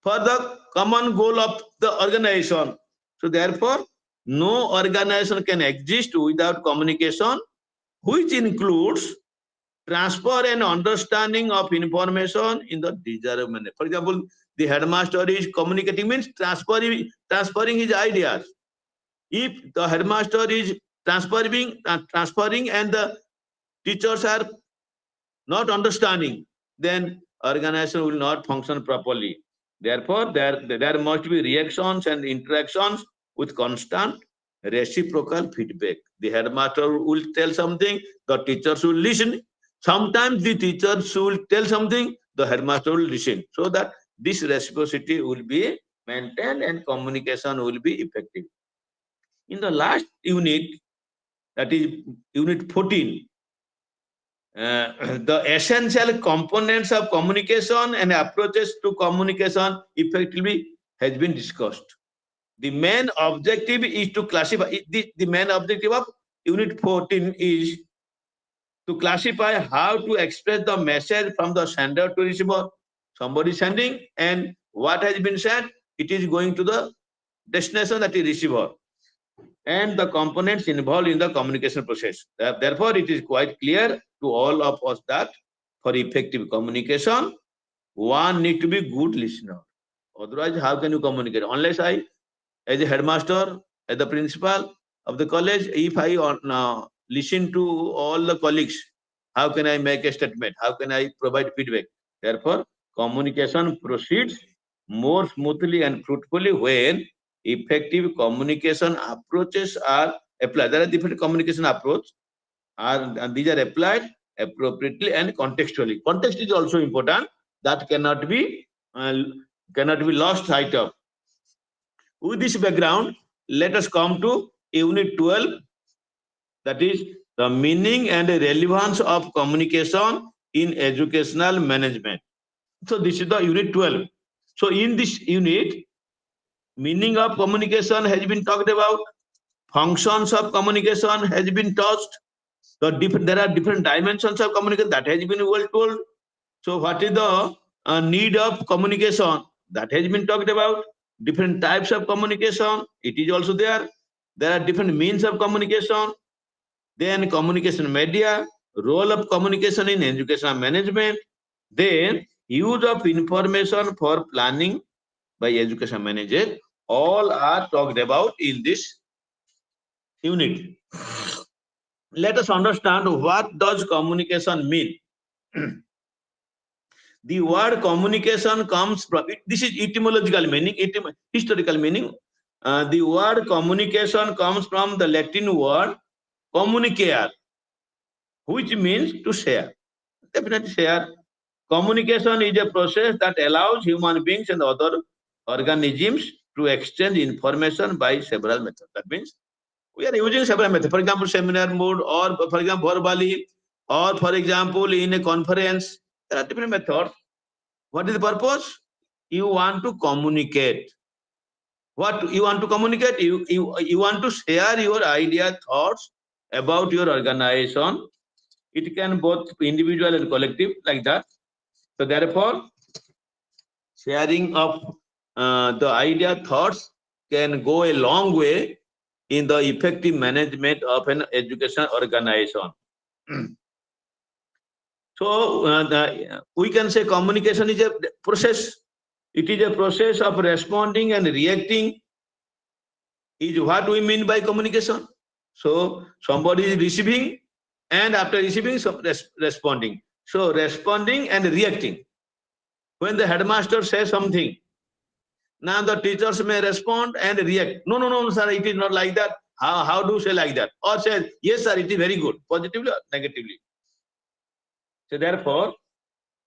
for the common goal of the organization. So therefore, no organization can exist without communication, which includes transfer and understanding of information in the desired manner. For example, the headmaster is communicating means transferring his ideas. If the headmaster is transferring and the teachers are not understanding, then organization will not function properly. Therefore, there must be reactions and interactions with constant reciprocal feedback. The headmaster will tell something, the teachers will listen. Sometimes the teachers will tell something, the headmaster will listen. So that this reciprocity will be maintained and communication will be effective. In the last unit, that is unit 14, the essential components of communication and approaches to communication effectively has been discussed. The main objective is to classify, the main objective of unit 14 is to classify how to express the message from the sender to receiver. Somebody sending and what has been said, it is going to the destination, that is receiver, and the components involved in the communication process. Therefore, it is quite clear to all of us that for effective communication, one need to be good listener. Otherwise, how can you communicate? Unless I, as a headmaster, as the principal of the college, if I listen to all the colleagues, how can I make a statement? How can I provide feedback? Therefore, communication proceeds more smoothly and fruitfully when effective communication approaches are applied. There are different communication approaches, and these are applied appropriately and contextually. Context is also important. That uh, cannot be lost sight of. With this background, let us come to Unit 12, that is the meaning and relevance of communication in educational management. So this is the Unit 12. So in this unit, meaning of communication has been talked about, functions of communication has been touched, there are different dimensions of communication that has been well told. So what is the need of communication, that has been talked about. different types of communication. It is also there. There are different means of communication. Then communication media, role of communication in educational management. Then use of information for planning by education manager. All are talked about in this unit. Let us understand what does communication mean. The word communication comes from, this is etymological meaning, historical meaning. The word communication comes from the Latin word communicare, which means to share. Definitely share. Communication is a process that allows human beings and other organisms to exchange information by several methods. That means we are using several methods. For example, seminar mode, or for example, verbally, or for example, in a conference. There are different methods. What is the purpose? You want to communicate. What you want to communicate? You want to share your idea, thoughts about your organization. It can both individual and collective, like that. So therefore, sharing of the idea, thoughts can go a long way in the effective management of an educational organization. So we can say communication is a process. It is a process of responding and reacting, is what we mean by communication. So somebody is receiving, and after receiving, responding. So responding and reacting. When the headmaster says something, now the teachers may respond and react. No, no, no, sir, it is not like that. How do you say like that? Or say, yes, sir, it is very good, positively or negatively. So therefore,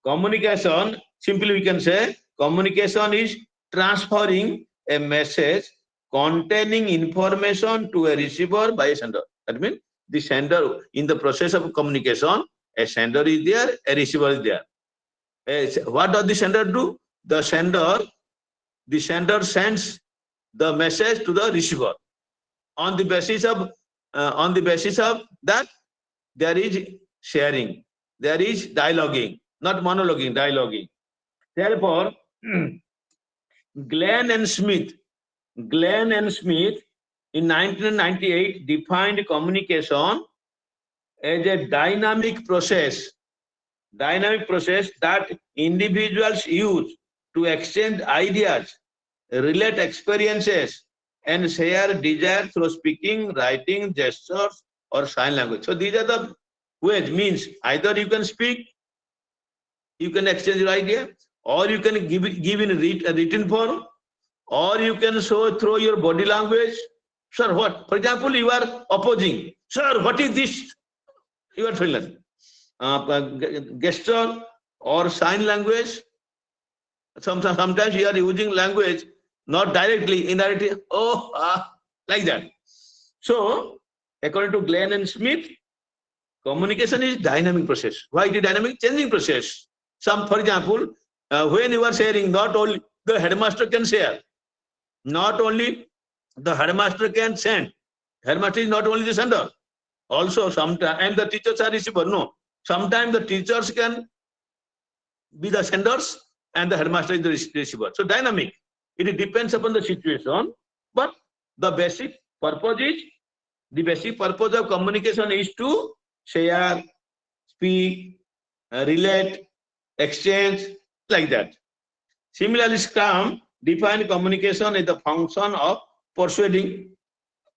communication, simply we can say, communication is transferring a message containing information to a receiver by a sender. That means the sender, in the process of communication, a sender is there, a receiver is there. What does the sender do? The sender sends the message to the receiver. On the basis of that, there is sharing, there is dialoguing, not monologuing, dialoguing. Therefore, Glenn and Smith in 1998 defined communication as a dynamic process that individuals use to exchange ideas, relate experiences, and share desires through speaking, writing, gestures, or sign language. So these are the ways. Means either you can speak, you can exchange your idea, or you can give in a written form, or you can show through your body language. Sir, what? For example, you are opposing. Sir, what is this? You are feeling gesture or sign language. Sometimes you are using language not directly, indirectly. Like that. So, according to Glenn and Smith, communication is dynamic process. Why it is dynamic? Changing process. For example, when you are sharing, not only the headmaster can share, not only the headmaster can send. Headmaster is not only the sender. Also, sometimes, and the teachers are receiver. No, sometimes the teachers can be the senders and the headmaster is the receiver. So dynamic. It depends upon the situation, but the basic purpose of communication is to share, speak, relate, exchange, like that. Similarly, Scrum define communication as the function of persuading.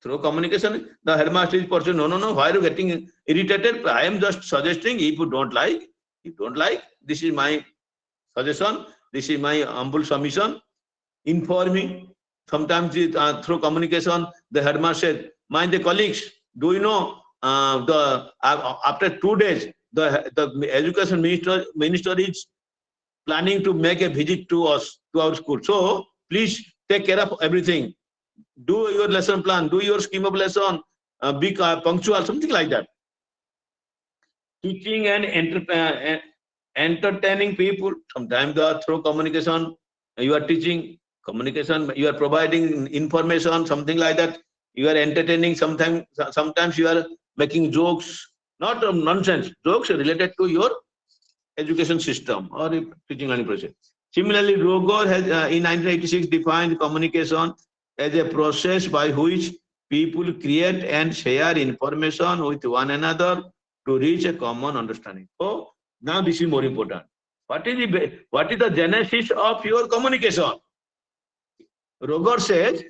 Through communication, the headmaster is persuading. No, why are you getting irritated? I am just suggesting. If you don't like, this is my suggestion, this is my humble submission. Informing. Sometimes through communication, the headmaster said, my colleagues, do you know after 2 days, the education minister is planning to make a visit to us, to our school. So please take care of everything. Do your lesson plan, do your scheme of lesson, be punctual, something like that. Teaching and entertaining people. Sometimes through communication, you are teaching, communication, you are providing information, something like that. You are entertaining. Sometimes you are making jokes, not nonsense, jokes related to your education system or teaching learning process. Similarly, Rogor has in 1986 defined communication as a process by which people create and share information with one another to reach a common understanding. So now this is more important. What is the genesis of your communication? Rogor says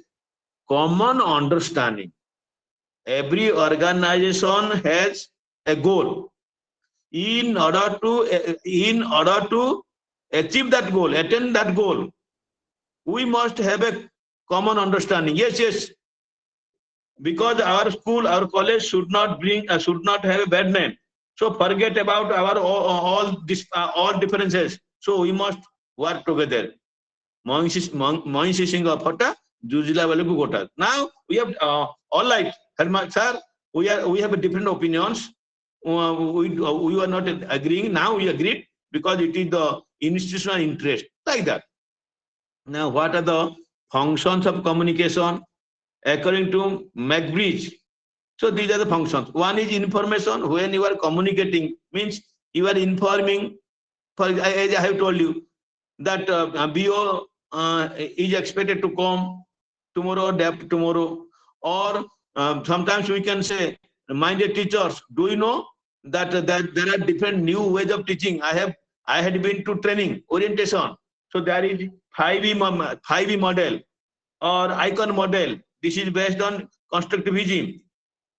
common understanding. Every organization has a goal. In order to achieve that goal, attain that goal, we must have a common understanding. Yes, because our school, our college should not have a bad name. So forget about our all differences. So we must work together. Now we have all right, sir. We have different opinions. We are not agreeing. Now we agreed because it is the institutional interest like that. Now, what are the functions of communication according to McBride? So these are the functions. One is information. When you are communicating, means you are informing. For as I have told you that BO is expected to come tomorrow, day after tomorrow, or sometimes we can say, my dear teachers, do you know that there are different new ways of teaching? I had been to training orientation. So there is 5E model or icon model. This is based on constructivism.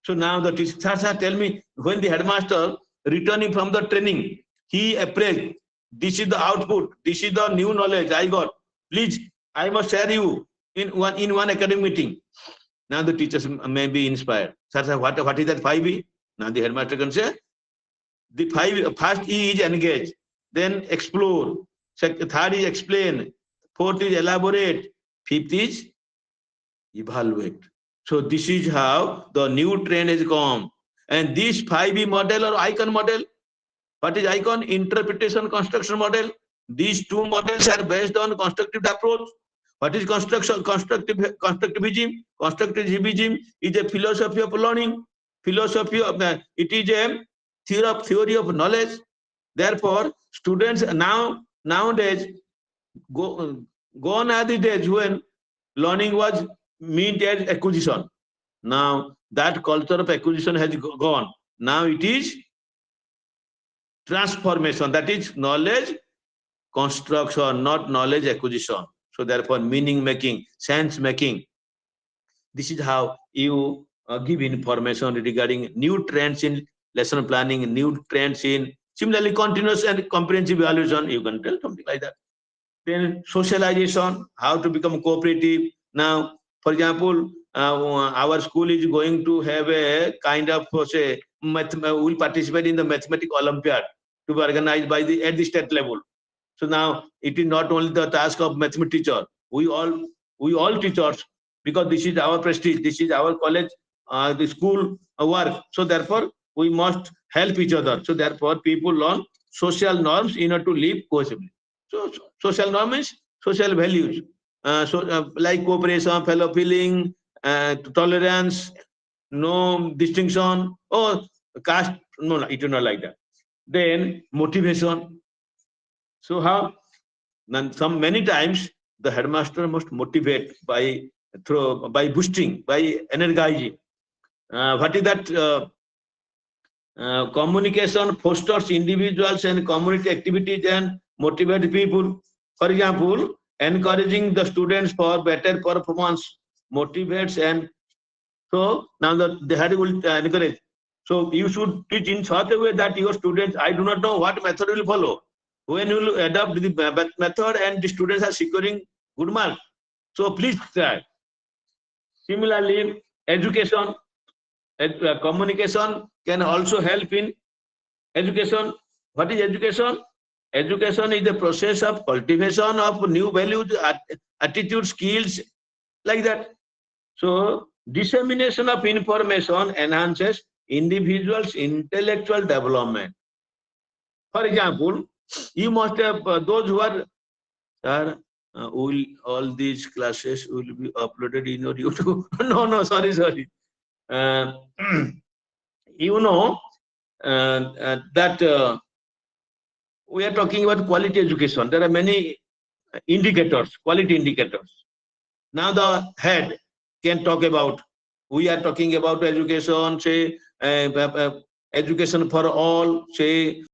So now the teacher, sir, tell me, when the headmaster returning from the training, he appraised, this is the output, this is the new knowledge I got. Please, I must share you in one academic meeting. Now the teachers may be inspired. Sir, what is that 5E? Now the headmaster can say, the first E is engage, then explore, third is explain, fourth is elaborate, fifth is evaluate. So this is how the new trend has come. And this 5E model or icon model, what is icon? Interpretation construction model. These two models are based on constructive approach. What is constructivism? Constructivism is a philosophy of learning. It is a theory of knowledge. Therefore, students nowadays gone are the days when learning was meant as acquisition. Now that culture of acquisition has gone. Now it is transformation. That is knowledge construction, not knowledge acquisition. So therefore, meaning making, sense making. This is how you give information regarding new trends in lesson planning, new trends in similarly continuous and comprehensive evaluation. You can tell something like that. Then socialization, how to become cooperative. Now, for example, our school is going to have a kind of say will participate in the mathematics Olympiad to be organized by at the state level. So now it is not only the task of mathematics teacher. We all teachers, because this is our prestige, this is our college, the school work. So therefore, we must help each other. So therefore, people learn social norms in order to live cohesively. So social norms, social values, like cooperation, fellow feeling, tolerance, no distinction, or caste. No, it is not like that. Then motivation. So how? Many times the headmaster must motivate by boosting, by energizing. What is that? Communication fosters individuals and community activities and motivate people. For example, encouraging the students for better performance motivates, and so now the head will encourage. So you should teach in such a way that your students, I do not know what method will follow. When you will adopt the method and the students are securing good marks, so please try. Similarly, education, communication can also help in education. What is education? Education is the process of cultivation of new values, attitude, skills, like that. So dissemination of information enhances individuals' intellectual development. For example, you must have those who are, sir, all these classes will be uploaded in your YouTube. No, sorry. Uh, you know that we are talking about quality education. There are many indicators, quality indicators. Now the head can talk about, we are talking about education, say education for all, say